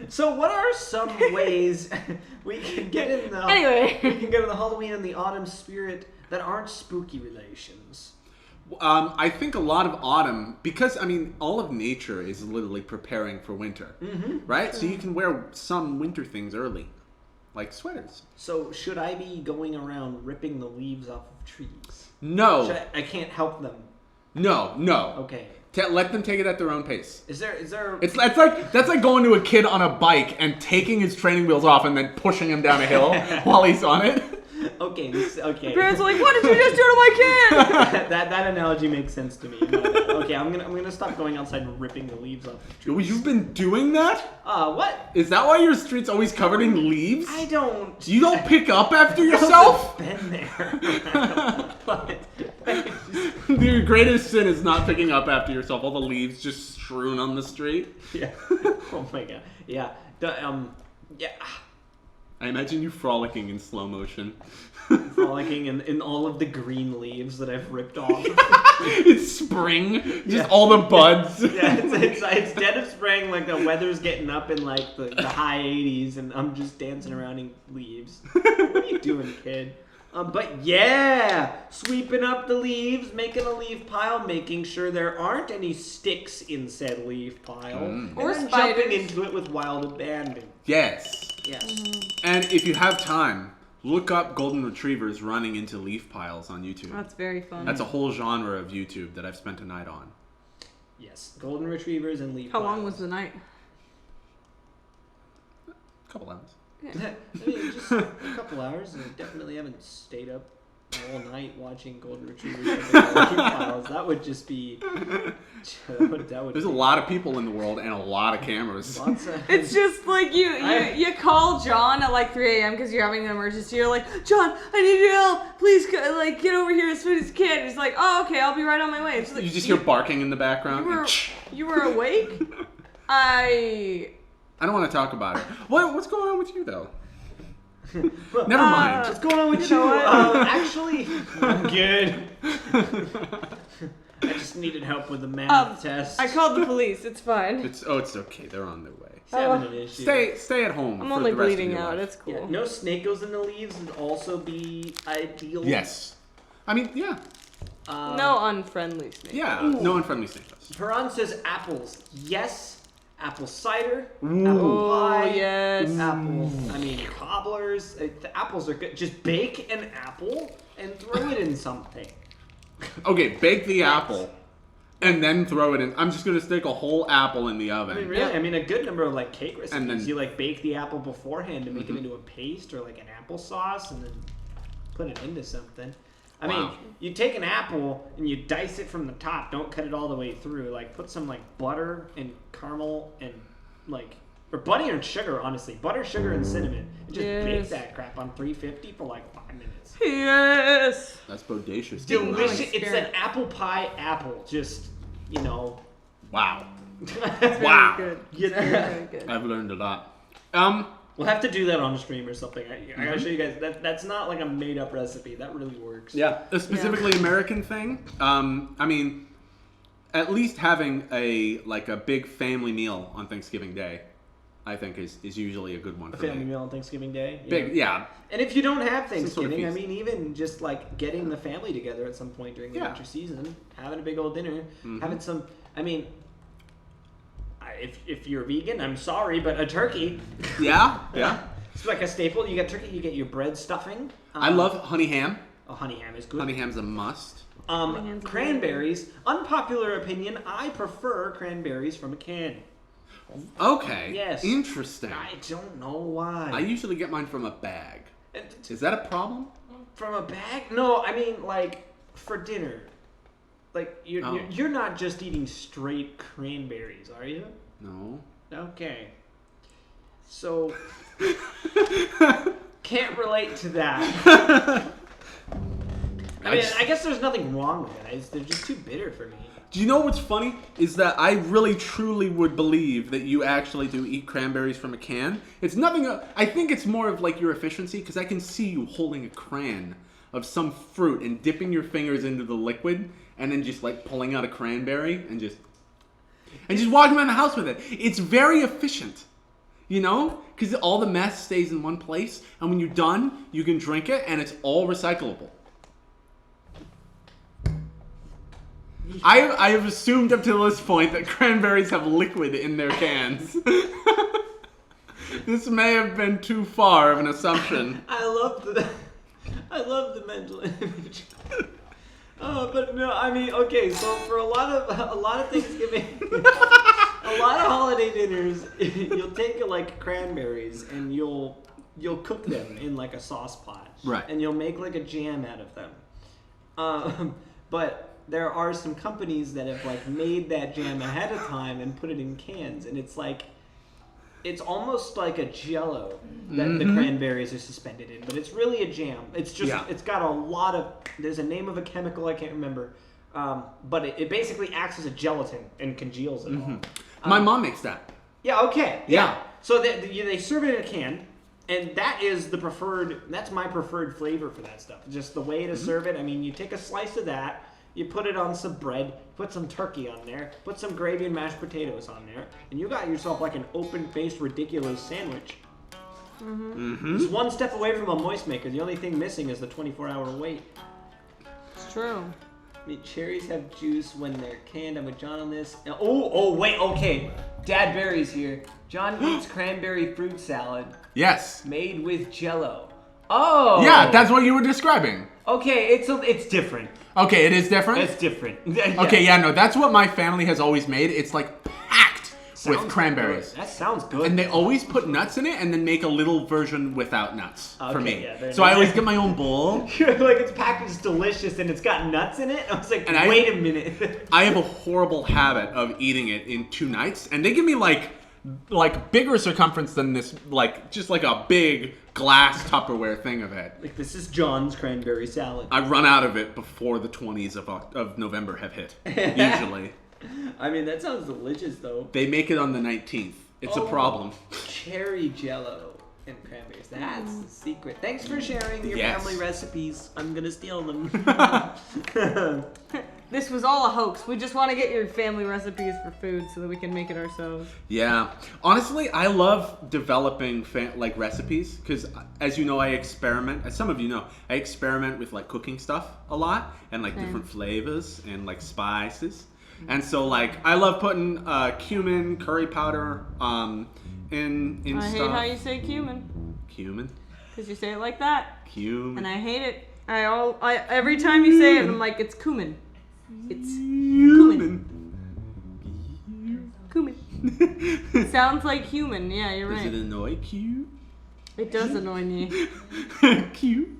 So, what are some ways we can get in the Anyway. we can get in the Halloween and the autumn spirit that aren't spooky relations? I think a lot of autumn, because, I mean, all of nature is literally preparing for winter, right? So you can wear some winter things early, like sweaters. So, should I be going around ripping the leaves off of trees? No, I can't help them. no. Okay. Let them take it at their own pace. Is there? That's like going to a kid on a bike and taking his training wheels off and then pushing him down a hill while he's on it. Okay. Okay. Parents are like, what did you just do to my kid? that analogy makes sense to me. Okay, I'm gonna stop going outside and ripping the leaves off the trees. You've been doing that? What? Is that why your street's always covered in leaves? I don't. You don't pick up after yourself? Been there. But Your greatest sin is not picking up after yourself. All the leaves just strewn on the street. yeah. Oh my god. Yeah. Yeah. I imagine you frolicking in slow motion. Frolicking in all of the green leaves that I've ripped off. It's spring, just all the buds. Yeah, it's dead of spring, like the weather's getting up in like the high 80s, and I'm just dancing around in leaves. What are you doing, kid? But yeah, sweeping up the leaves, making a leaf pile, making sure there aren't any sticks in said leaf pile, and Or then spiders. jumping into it with wild abandon. Yes. Yes. And if you have time, look up golden retrievers running into leaf piles on YouTube. That's very fun. That's a whole genre of YouTube that I've spent a night on. Yes, golden retrievers and leaf How piles. long was the night? A couple hours. I mean, just a couple hours. I definitely haven't stayed up all night watching golden retrievers and leaf piles. That would just be... That would There's a be lot of people in the world and a lot of cameras. lots of... It's just like you call John at like 3 a.m. because you're having an emergency. You're like, John, I need your help. Please, like, get over here as soon as you can. He's like, oh, okay, I'll be right on my way. It's like, You just hear barking in the background. you were awake? I don't want to talk about it. What's going on with you, though? Never mind. What's going on with You you? know what? Actually, I'm good. I just needed help with the math test. I called the police. It's fine. It's okay. They're on their way. He's having an issue. Stay at home. I'm for only the rest of bleeding your out. life. It's cool. Yeah, no snake goes in the leaves would also be ideal. Yes. I mean, yeah. No unfriendly snakes. Yeah. No unfriendly snake does. Peron says apples. Yes. Apple cider. Ooh. Apple pie. Oh, yes. Cobblers. The apples are good. Just bake an apple and throw it in something. Okay, bake the apple and then throw it in. I'm just gonna stick a whole apple in the oven. I mean, really, a good number of like cake recipes. And then- you like bake the apple beforehand to make it into a paste or like an applesauce, and then put it into something. I mean, Wow. you take an apple and you dice it from the top. Don't cut it all the way through. Like put some like butter and caramel and like or butter and sugar. Honestly, butter, sugar, and cinnamon. And just bake Yes. that crap on 350 for like 5 minutes. Yes. That's bodacious. Delicious. It's an experience. apple pie apple. Just Wow. Very Wow. good. Yeah. Very good. I've learned a lot. We'll have to do that on stream or something. I gotta show you guys. That's not like a made up recipe. That really works. Yeah. A specifically American thing. I mean, at least having a big family meal on Thanksgiving Day, I think is usually a good one A for family me. meal on Thanksgiving Day. Big, yeah. And if you don't have Some sort of Thanksgiving, I feast. mean, even just like getting the family together at some point during the Yeah. winter season, having a big old dinner, having some. I mean, if you're vegan, I'm sorry, but a turkey. Yeah. Yeah. It's like a staple. You get turkey, you get your bread stuffing. I love honey ham. Oh, honey ham is good. Honey ham's a must. ham's Cranberries. Unpopular opinion. I prefer cranberries from a can. Okay. Yes. Interesting. I don't know why. I usually get mine from a bag. Is that a problem? From a bag? No, I mean like for dinner. Like you're not just eating straight cranberries, are you? No. Okay. So can't relate to that. I mean, I guess there's nothing wrong with it. They're just too bitter for me. Do you know what's funny? Is that I really truly would believe that you actually do eat cranberries from a can. It's nothing. I think it's more of like your efficiency because I can see you holding a cran of some fruit and dipping your fingers into the liquid and then just like pulling out a cranberry and just walking around the house with it. It's very efficient, you know, because all the mess stays in one place, and when you're done, you can drink it, and it's all recyclable. I have assumed up to this point that cranberries have liquid in their cans. This may have been too far of an assumption. I love the mental image. But no, I mean, okay, so for a lot of Thanksgiving, a lot of holiday dinners, you'll take like cranberries and you'll cook them in like a sauce pot, Right. And you'll make like a jam out of them. But there are some companies that have like made that jam ahead of time and put it in cans, and it's like. It's almost like a Jell-O that the cranberries are suspended in, but it's really a jam. It's just, It's got a lot of, there's a name of a chemical I can't remember, but it basically acts as a gelatin and congeals it all. My mom makes that. Yeah, okay. Yeah. So they serve it in a can, and that's my preferred flavor for that stuff. Just the way to serve it. I mean, you take a slice of that, you put it on some bread, put some turkey on there, put some gravy and mashed potatoes on there, and you got yourself like an open-faced, ridiculous sandwich. It's one step away from a moist maker. The only thing missing is the 24-hour wait. It's true. I mean, cherries have juice when they're canned. I'm with John on this. Oh, wait, okay. Dad Barry's here. John eats cranberry fruit salad Yes. made with Jell-O. Oh. Yeah, that's what you were describing. Okay, it's different. Okay, it is different? It's different. Okay, yeah, no, that's what my family has always made. It's like packed with Sounds cranberries. good. That sounds good. And they always put nuts in it and then make a little version without nuts for Okay, me. yeah, So I always get my own bowl. You're like, it's packaged delicious and it's got nuts in it. I was like, And wait a minute. I have a horrible habit of eating it in 2 nights, and they give me like bigger circumference than this, like just like a big glass Tupperware thing of it. Like, this is John's cranberry salad. I run out of it before the 20s of November have hit, usually. I mean, that sounds delicious, though. They make it on the 19th. It's a problem. Cherry Jell-O and cranberries. That's the secret. Thanks for sharing your Yes. family recipes. I'm gonna steal them. This was all a hoax. We just want to get your family recipes for food so that we can make it ourselves. Yeah. Honestly, I love developing recipes because, as you know, I experiment. As some of you know, I experiment with like cooking stuff a lot and like different flavors and like spices. And so like I love putting cumin, curry powder in I stuff. hate how you say cumin. Cumin. Because you say it like that. Cumin. And I hate it. Every time you say it, I'm like, it's cumin. It's cumin. Cumin. It sounds like human. Yeah, you're Does it right. annoy Q? It does annoy me. Q?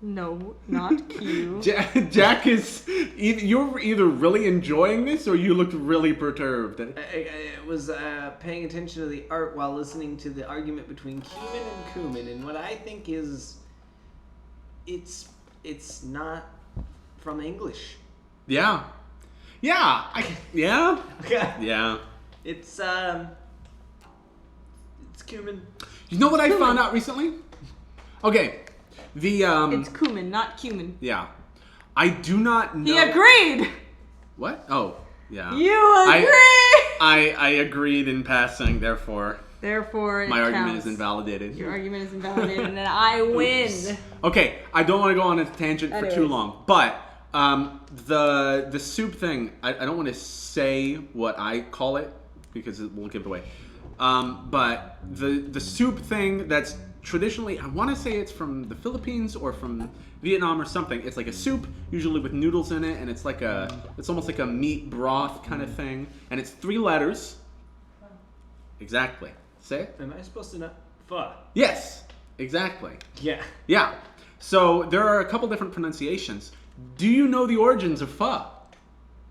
No, not Q. Jack is... You're either really enjoying this or you looked really perturbed. I was paying attention to the art while listening to the argument between cumin and cumin, and what I think is, it's not from English. Yeah. Yeah. Yeah. Yeah. It's cumin. You know what I found out recently? Okay. It's cumin, not cumin. Yeah. I do not know. He agreed! What? Oh, yeah. You agree! I agreed in passing, therefore Therefore, it my argument counts. is invalidated. Your argument is invalidated, and then I win. Okay, I don't want to go on a tangent for too Anyways. long, but the soup thing, I don't want to say what I call it because it will give it away. But the soup thing that's traditionally, I want to say it's from the Philippines or from Vietnam or something. It's like a soup, usually with noodles in it, and it's almost like a meat broth kind of thing, and it's 3 letters. Exactly. Say it. Am I supposed to not? Pho. Yes. Exactly. Yeah. Yeah. So there are a couple different pronunciations. Do you know the origins of pho?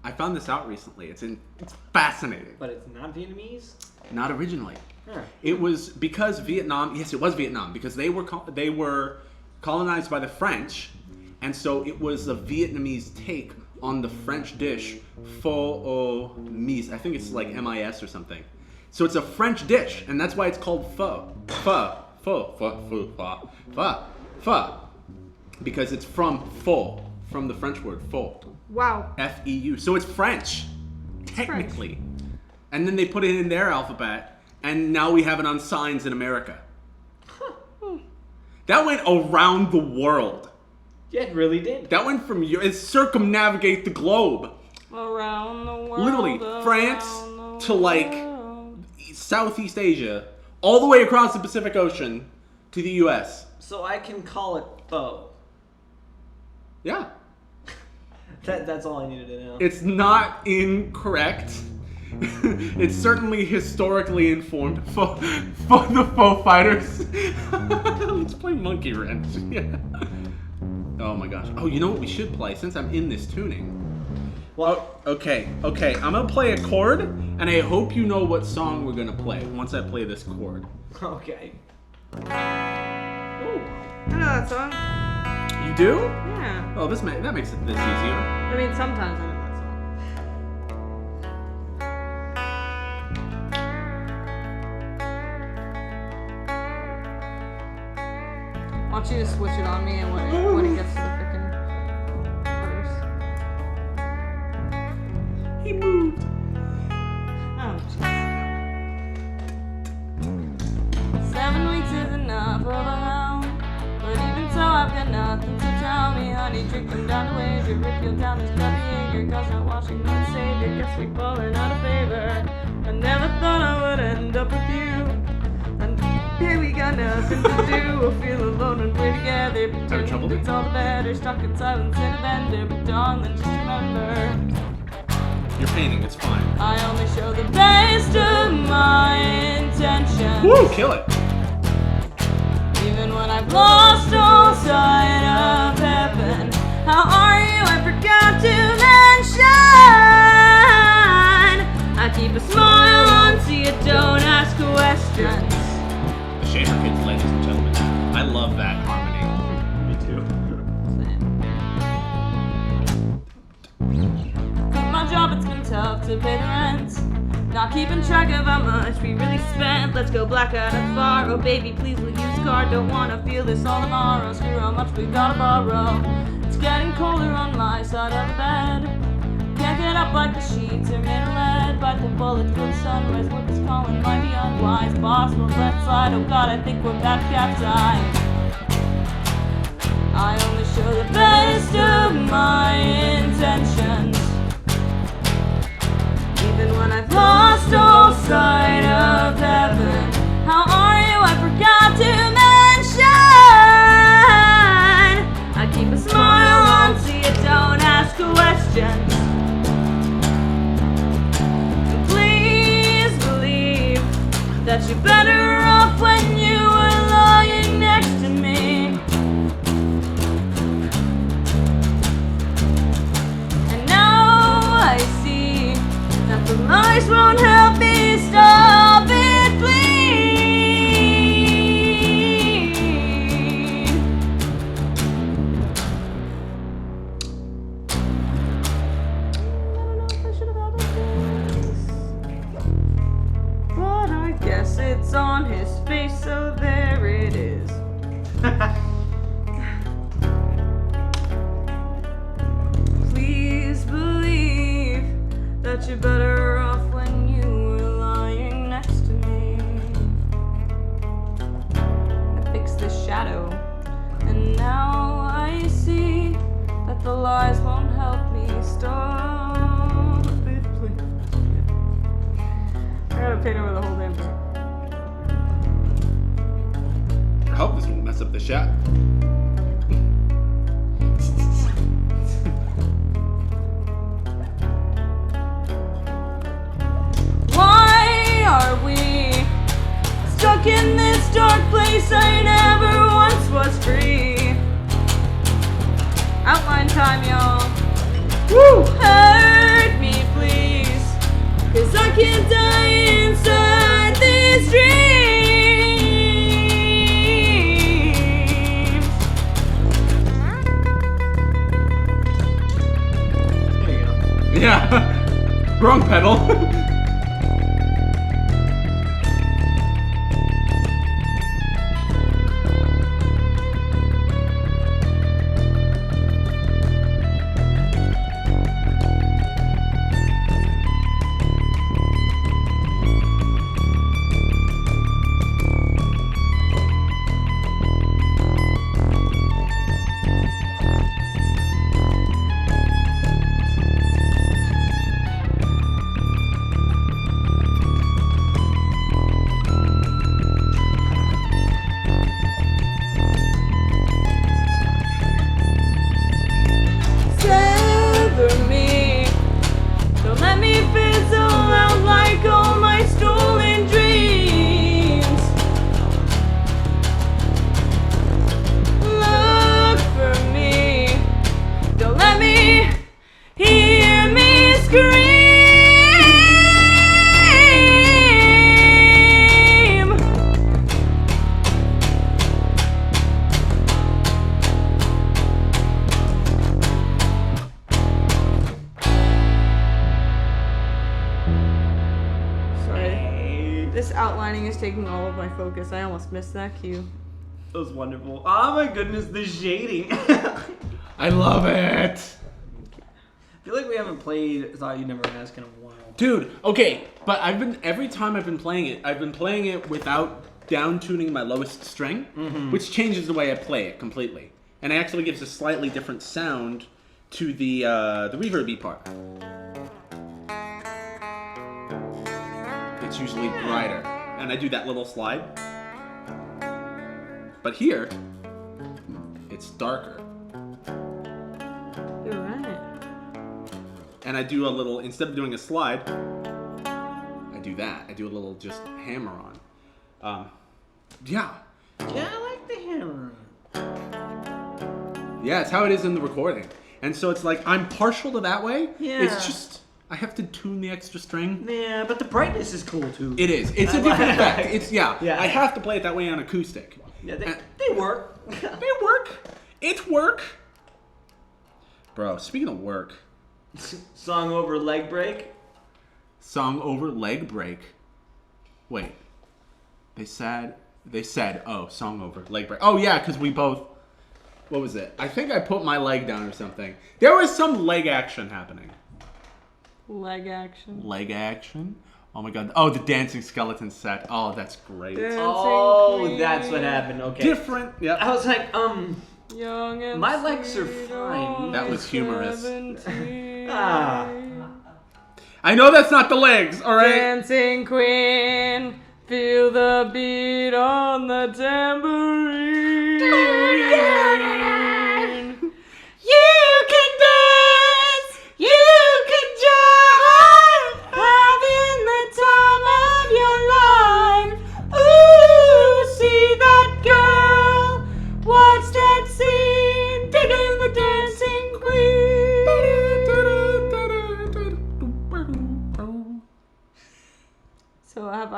I found this out recently. It's fascinating. But it's not Vietnamese? Not originally. Huh. It was because Vietnam. Yes, it was Vietnam because they were colonized by the French, and so it was a Vietnamese take on the French dish pho au mis. I think it's like MIS or something. So it's a French dish, and that's why it's called pho. Pho. Pho. Pho. Pho. Pho. Pho. Pho. Because it's from pho, from the French word pho. Wow. F-E-U. So it's French, technically. And then they put it in their alphabet, and now we have it on signs in America. That went around the world. Yeah, it really did. That went from it circumnavigate the globe. Around the world. Literally, France around the to like world. Southeast Asia, all the way across the Pacific Ocean to the U.S. So I can call it pho. Yeah. That's all I needed to know. It's not incorrect. It's certainly historically informed. For the faux fighters. Let's play Monkey Wrench. Yeah. Oh my gosh. Oh, you know what we should play since I'm in this tuning? Well, Okay. I'm gonna play a chord, and I hope you know what song we're gonna play once I play this chord. okay. Ooh. I know that song. You do? Yeah. Oh, that makes it this easier. I mean, sometimes I know that song. I want you to switch it on me and when it gets to the freaking verse. He moved. Oh, jeez. 7 weeks is enough. got nothing to tell me, honey. Drink them down the way, drip you down this bloody anger. Girls not washing no savior, guess we falling out of favor. I never thought I would end up with you. And here we got nothing to do. We'll feel alone and we're together. Having trouble? It's all the better, stuck in silence in a bender. But darling, just remember, You're painting, it's fine. I only show the best of my intentions. Woo, kill it. Even when I've lost all sight of heaven, how are you? I forgot to mention. I keep a smile on so you don't ask questions. The Shaver Kids, ladies and gentlemen. I love that harmony. Me too. Quit my job, it's been tough to pay the rent. Not keeping track of how much we really spent. Let's go blackout at the bar. Oh baby, please will use card. Don't wanna feel this all tomorrow. Screw how much we gotta borrow. It's getting colder on my side of the bed. Can't get up like the sheets are made of lead. Bite the bullet for the sunrise. Work is calling, might be unwise. Boss won't let slide. Oh God, I think we're about to capsize. I only show the best of my intentions. Even when I've lost all sight of heaven, how are you? I forgot to mention. I keep a smile on so you don't ask questions. And please believe that you're better off when you are lying next to me. And now I see that the lies won't help me stop it bleed. I don't know if I should have had this, but I guess it's on his face, so there it is. Please believe that you're better off when you were lying next to me. I fixed the shadow, and now I see that the lies won't help me stop it, please. I gotta paint over the whole damn thing. I hope this won't mess up the shot. Why are we stuck in this dark place? I never once was free. Outline time, y'all. Woo! Hurt me, please, 'cause I can't die inside these dreams. There you go. Yeah. Wrong pedal. Sever me. Don't let me fizzle out like all my stolen dreams. Look for me. Don't let me hear me scream. Sorry. This outlining is taking all of my focus. I almost missed that cue. That was wonderful. Oh my goodness, the shading. I love it. I feel like we haven't played Thought You'd Never Ask in a while. Dude, okay, but every time I've been playing it without down tuning my lowest string, which changes the way I play it completely. And it actually gives a slightly different sound to the reverby part. It's usually brighter. And I do that little slide. But here, it's darker. You're right. And I do a little, instead of doing a slide, I do that. I do a little just hammer on. Yeah. Yeah, I like the hammer. Yeah, it's how it is in the recording. And so it's like, I'm partial to that way. Yeah. It's just, I have to tune the extra string. Yeah, but the brightness is cool too. It is. It's a different effect. It's, yeah. Yeah. I have to play it that way on acoustic. Yeah, they work. They work. It work. Bro, speaking of work. Song over leg break. Song over leg break. Wait. They said, oh, song over leg break. Oh, yeah, because we both, what was it? I think I put my leg down or something. There was some leg action happening. Leg action. Leg action? Oh my god. Oh, the dancing skeleton set. Oh, that's great. Dancing Oh, queen. that's what happened. Okay. Different. Yep. I was like, Young and My legs are sweet fine. on That was humorous. 17. Ah. I know that's not the legs, alright? Dancing queen, feel the beat on the tambourine. You can dance, you can jive, having the time of your life. Ooh, see that girl, watch that scene, digging the dancing queen. So have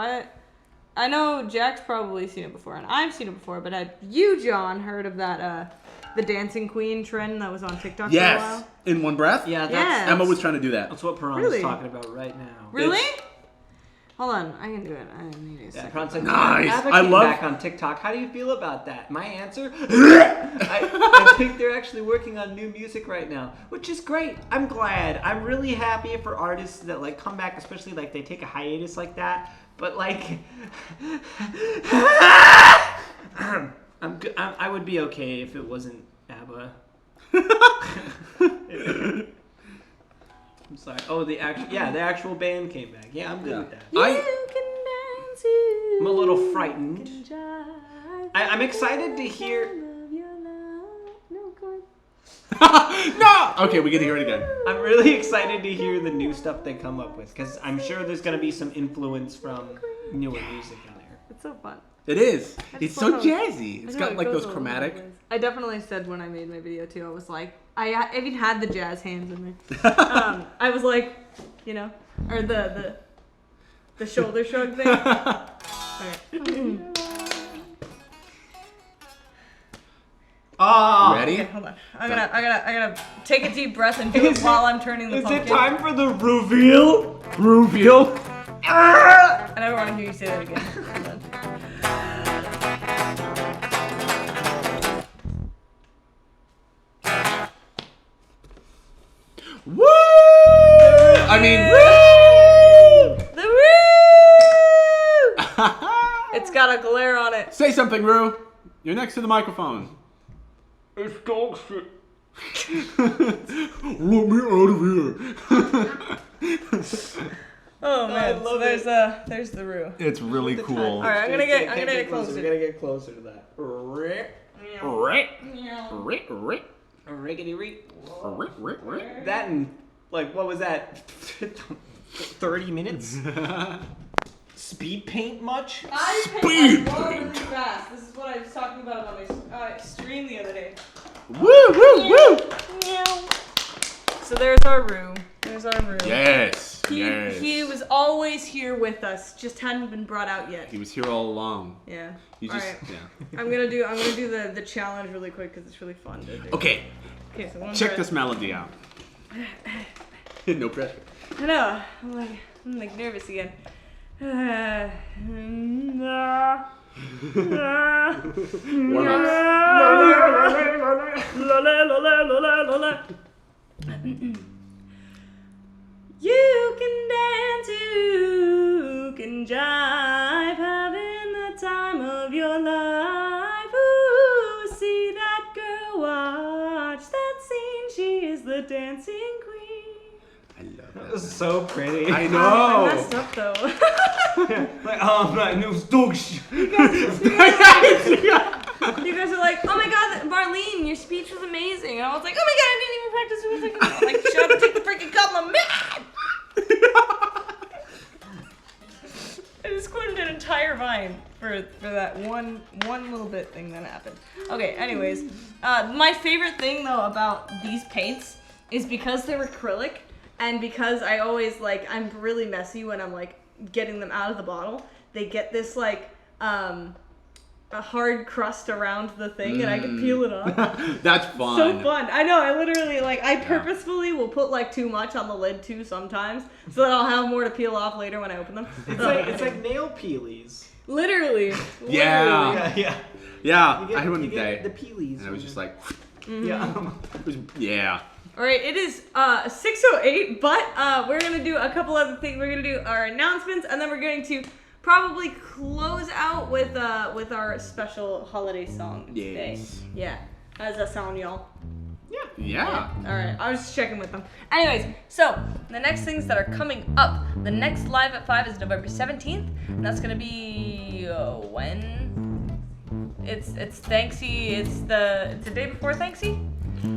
I know Jack's probably seen it before, and I've seen it before, but have you, John, heard of that, the dancing queen trend that was on TikTok for a Yes. while? In one breath? yeah, that's, Yeah. Emma was trying to do that. that's what Piranha's Really? talking about right now. Really? It's- Hold on, I can do it. I need a Yeah, second. Piranha's like, Nice. Abba I came love- back on TikTok. How do you feel about that? My answer? I think they're actually working on new music right now, which is great. I'm glad. I'm really happy for artists that like come back, especially like they take a hiatus like that. But like, I would be okay if it wasn't ABBA. I'm sorry. Oh, the actual band came back. Yeah, I'm good Yeah. with that. You I- can dance, you I'm a little frightened. can jive, I'm excited to hear. love your love. No, go on. No! Okay, we get to hear it again. I'm really excited to hear the new stuff they come up with because I'm sure there's gonna be some influence from newer music in there. It's so fun. It is. I It's just so love how- jazzy. It's I know, got it like goes those all over chromatic. the place. I definitely said when I made my video too, I was like, I even had the jazz hands in there. I was like, you know, or the shoulder shrug thing. Okay. Ah, Ready? Okay, hold on. I gotta take a deep breath and do it while I'm turning the is pumpkin. it time for the reveal? Reveal. Ah! I never want to hear you say that again. Hold on. Woo! I mean, woo! The Roo! It's got a glare on it. Say something, Rue. You're next to the microphone. It's dog shit. Let me out of here. Oh man, love there's the Roo. It's really cool. All right, I'm gonna get closer. We gotta get closer to that. Rickety reek. That and like what was that? 30 minutes? Speed paint much? Speed really fast. This is what I was talking about on my stream the other day. Woo, woo, woo! So there's our Roo. There's our Roo. Yes, He, yes. he was always here with us, just hadn't been brought out yet. He was here all along. Yeah. You just, Alright. yeah. I'm gonna do the challenge really quick because it's really fun to do. Okay, Okay, so one check breath. this melody out. No pressure. I know. I'm like nervous again. You can dance, you can jive, having the time of your life. Ooh, see that girl dancing queen. I love That it. was so pretty. I I know. messed up though. Like, oh man, it was dog shit. You guys are like, oh my god, Marlene, your speech was amazing. And I was like, oh my god, I didn't even practice what I was like, I'm like, shut up, take the freaking compliment. I just quoted an entire vine for that one little bit thing that happened. Okay, anyways, my favorite thing though about these paints is because they're acrylic and because I always like, I'm really messy when I'm like getting them out of the bottle. They get this like, a hard crust around the thing and I can peel it off. That's fun. So fun. I know, I literally like, I purposefully will put like too much on the lid too sometimes so that I'll have more to peel off later when I open them. It's like nail peelies. Literally. Yeah. Yeah. Yeah, You get, I had one you today. get the peelies. And I was just like, Yeah. it was, yeah. Alright, it is 6:08, but we're gonna do a couple other things. We're gonna do our announcements and then we're going to probably close out with our special holiday song today. Yes. Yeah. How does that sound, y'all? Yeah. Alright, I was just checking with them. Anyways, so the next things that are coming up. The next Live at 5 is November 17th, and that's gonna be when? It's Thanksy. It's the day before Thanksy?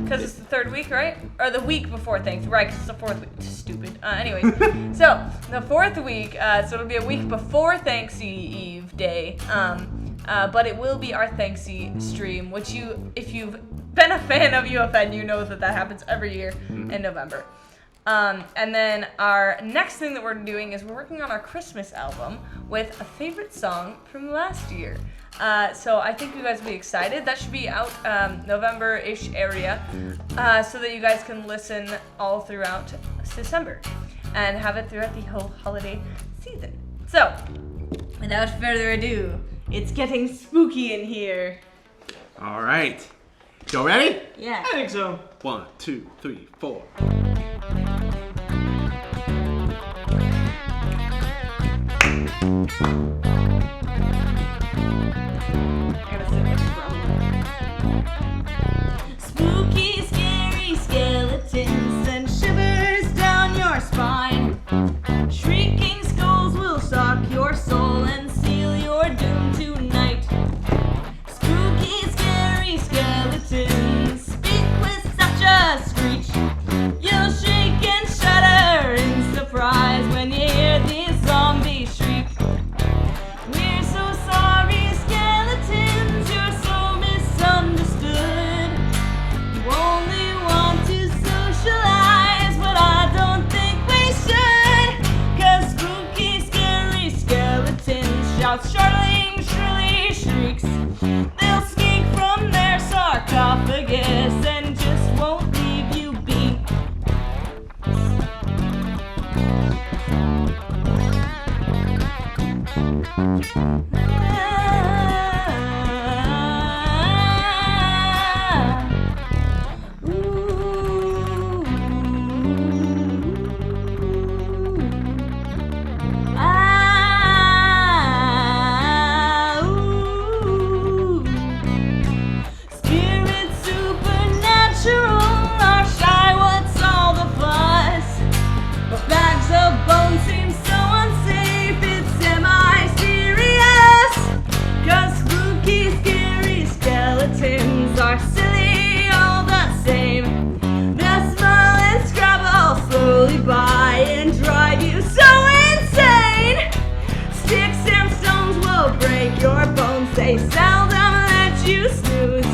Because it's the third week, right? Or the week before Thanksgiving, right? Because it's the fourth week. Stupid. Anyways, so the fourth week, so it'll be a week before Thanksy Eve Day. But it will be our Thanksy stream, which if you've been a fan of UFN, you know that happens every year in November. And then our next thing that we're doing is we're working on our Christmas album with a favorite song from last year. So I think you guys will be excited. That should be out November-ish area, so that you guys can listen all throughout December and have it throughout the whole holiday season. So, without further ado, it's getting spooky in here. All right. Y'all ready? Yeah. I think so. 1, 2, 3, 4. Spooky, scary skeletons send shivers down your spine. Shrieking skulls will shock your soul and seal your doom tonight. Spooky, scary skeletons speak with such a screech. You'll shake and shudder in surprise when you hear these zombies shriek. We're so sorry, skeletons, you're so misunderstood. You only want to socialize, but I don't think we should. 'Cause spooky, scary skeletons shout startling, shrilly shrieks. They'll sneak from their sarcophagus and just won't leave you be. Spirits supernatural are shy, what's all the fuss? But bags of bones seem so unsafe, it's semi-serious. 'Cause spooky, scary skeletons are silly all the same. They'll smile and scrabble slowly by and drive you so insane. Sticks and stones will break your bones, they seldom let you snooze.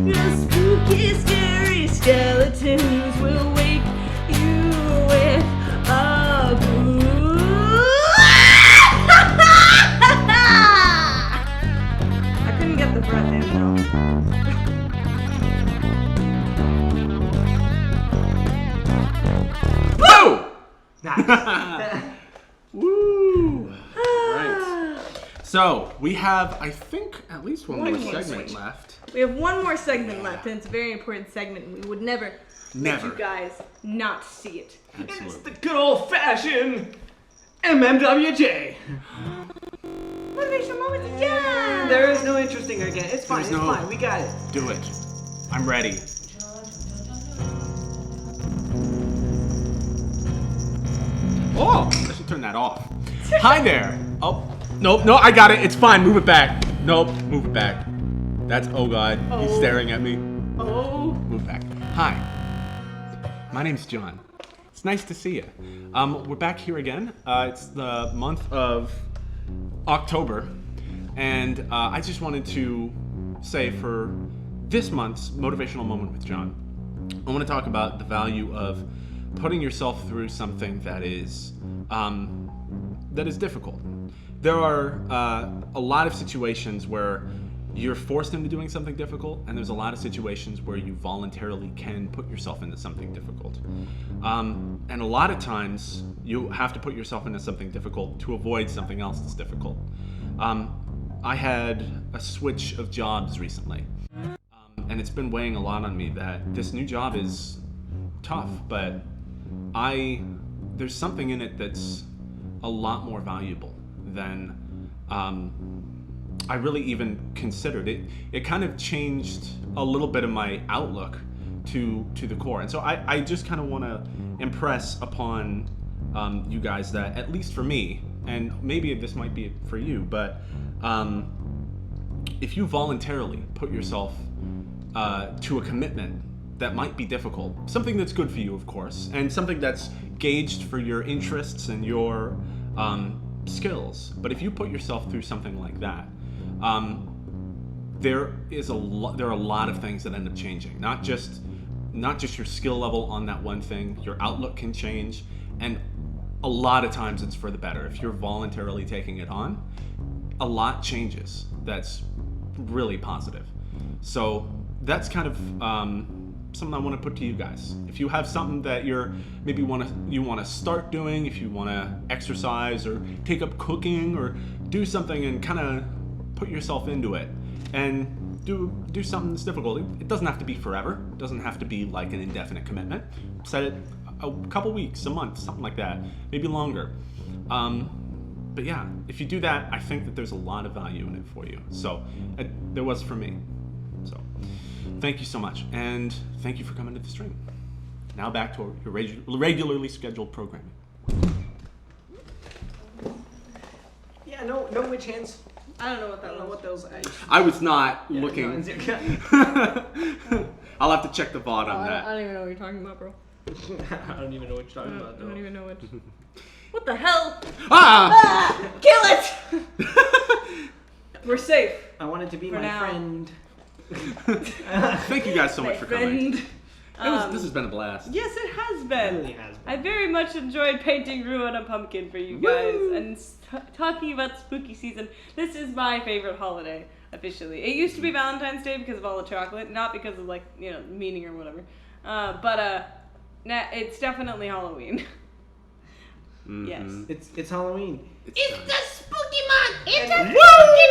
The spooky, scary skeletons will wake you with a boo. I couldn't get the breath in though. Woo! Nice. Woo! Right. So, we have, I think, at least one One more more segment switch. left. We have one more segment left, and it's a very important segment, and we would never let you guys not see it. It's Absolutely. the good old fashioned MMWJ. Motivational moments of jazz! There is no interesting again. It's fine. There's It's no- fine. We got it. Do it. I'm ready. Oh, I should turn that off. Hi there. Oh, nope, no, I got it. It's fine. Move it back. Nope, move it back. That's, oh God, he's staring at me. Oh. Move back. Hi, my name's John. It's nice to see you. We're back here again. It's the month of October, and I just wanted to say for this month's Motivational Moment with John, I want to talk about the value of putting yourself through something that is difficult. There are a lot of situations where you're forced into doing something difficult, and there's a lot of situations where you voluntarily can put yourself into something difficult. And a lot of times you have to put yourself into something difficult to avoid something else that's difficult. I had a switch of jobs recently, and it's been weighing a lot on me that this new job is tough, but there's something in it that's a lot more valuable than I really even considered. It kind of changed a little bit of my outlook to the core. And so I just kind of want to impress upon you guys that, at least for me, and maybe this might be for you, but if you voluntarily put yourself to a commitment that might be difficult, something that's good for you, of course, and something that's gauged for your interests and your skills, but if you put yourself through something like that, there are a lot of things that end up changing. Not just your skill level on that one thing. Your outlook can change, and a lot of times it's for the better. If you're voluntarily taking it on, a lot changes. That's really positive. So that's kind of something I want to put to you guys. If you have something that you want to start doing, if you want to exercise or take up cooking or do something and kind of put yourself into it and do something that's difficult. It doesn't have to be forever. It doesn't have to be like an indefinite commitment. Set it a couple weeks, a month, something like that, maybe longer. But yeah, if you do that, I think that there's a lot of value in it for you. So there was for me. So thank you so much, and thank you for coming to the stream. Now back to your regularly scheduled programming. Yeah, no witch hands. I don't know what I that don't know was. what those. I was not looking. No, I'll have to check the VOD on I that. don't even know what you're talking about, bro. I don't even know what you're talking about. I don't Though. even know what. What the hell? Ah! Kill it! We're safe. I wanted to be For my now. friend. Thank you guys so much for coming. Friend. This has been a blast. Yes, it has It been. really has been. I very much enjoyed painting Ruaridh a pumpkin for you guys and talking about spooky season. This is my favorite holiday, officially. It used to be Valentine's Day because of all the chocolate, not because of meaning or whatever. But it's definitely Halloween. Mm-hmm. Yes. It's Halloween. It's time. the spooky month. It's a spooky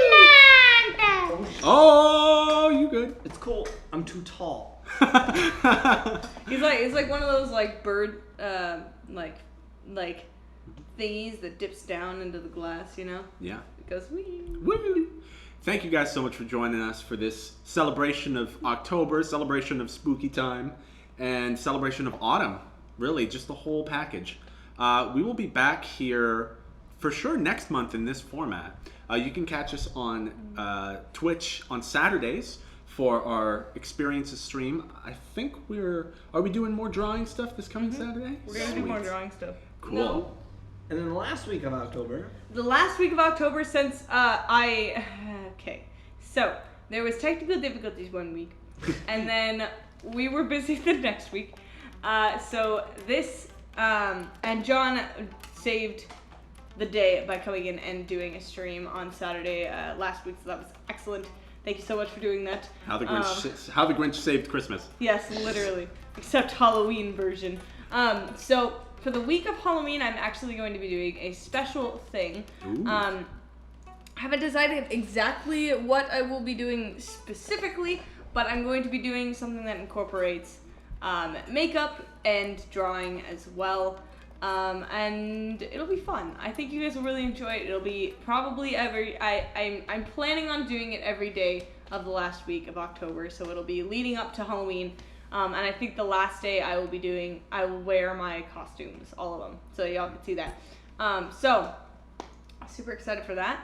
month. Oh, you good? It's cool. I'm too tall. He's like one of those bird thingies that dips down into the glass, you know? Yeah. It goes wee. Woo! Thank you guys so much for joining us for this celebration of October, celebration of spooky time, and celebration of autumn. Really, just the whole package. We will be back here for sure next month in this format. You can catch us on Twitch on Saturdays for our experiences stream. I think are we doing more drawing stuff this coming Saturday? We're gonna do more drawing stuff. Cool. No. And then the last week of October. The last week of October, since okay, so there was technical difficulties one week, and then we were busy the next week. So this and John saved the day by coming in and doing a stream on Saturday last week. So that was excellent. Thank you so much for doing that. How the Grinch saved Christmas. Yes, literally, except Halloween version. So for the week of Halloween, I'm actually going to be doing a special thing. Ooh. Haven't decided exactly what I will be doing specifically, but I'm going to be doing something that incorporates makeup and drawing as well. And it'll be fun. I think you guys will really enjoy it. It'll be probably I'm planning on doing it every day of the last week of October, so it'll be leading up to Halloween. And I think the last day I will wear my costumes, all of them, so y'all can see that. So, super excited for that.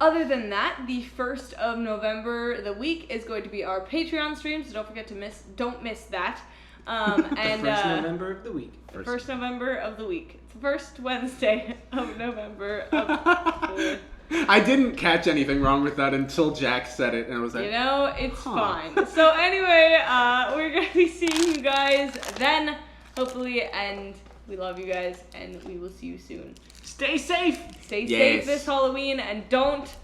Other than that, the 1st of November, the week, is going to be our Patreon stream, so don't miss that. And the 1st November of the week. First November of the week. It's the first Wednesday of November of the I didn't catch anything wrong with that until Jack said it, and I was like, it's fine. So anyway, we're going to be seeing you guys then, hopefully, and we love you guys, and we will see you soon. Stay safe. Stay safe this Halloween, and don't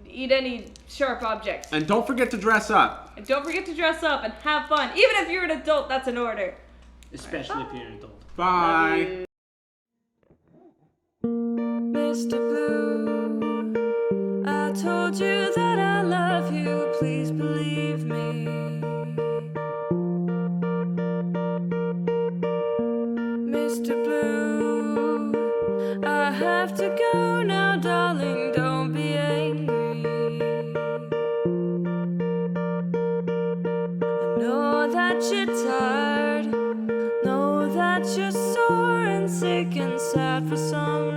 eat any sharp objects. and don't forget to dress up. And don't forget to dress up and have fun. Even if you're an adult, that's an order. Especially if you're an adult. Bye. Mr. Blue, I told you that I love you, please believe me. Mr. Blue, I have to go now, darling, don't be angry. I know that you're tired, know that you're sore and sick and sad for some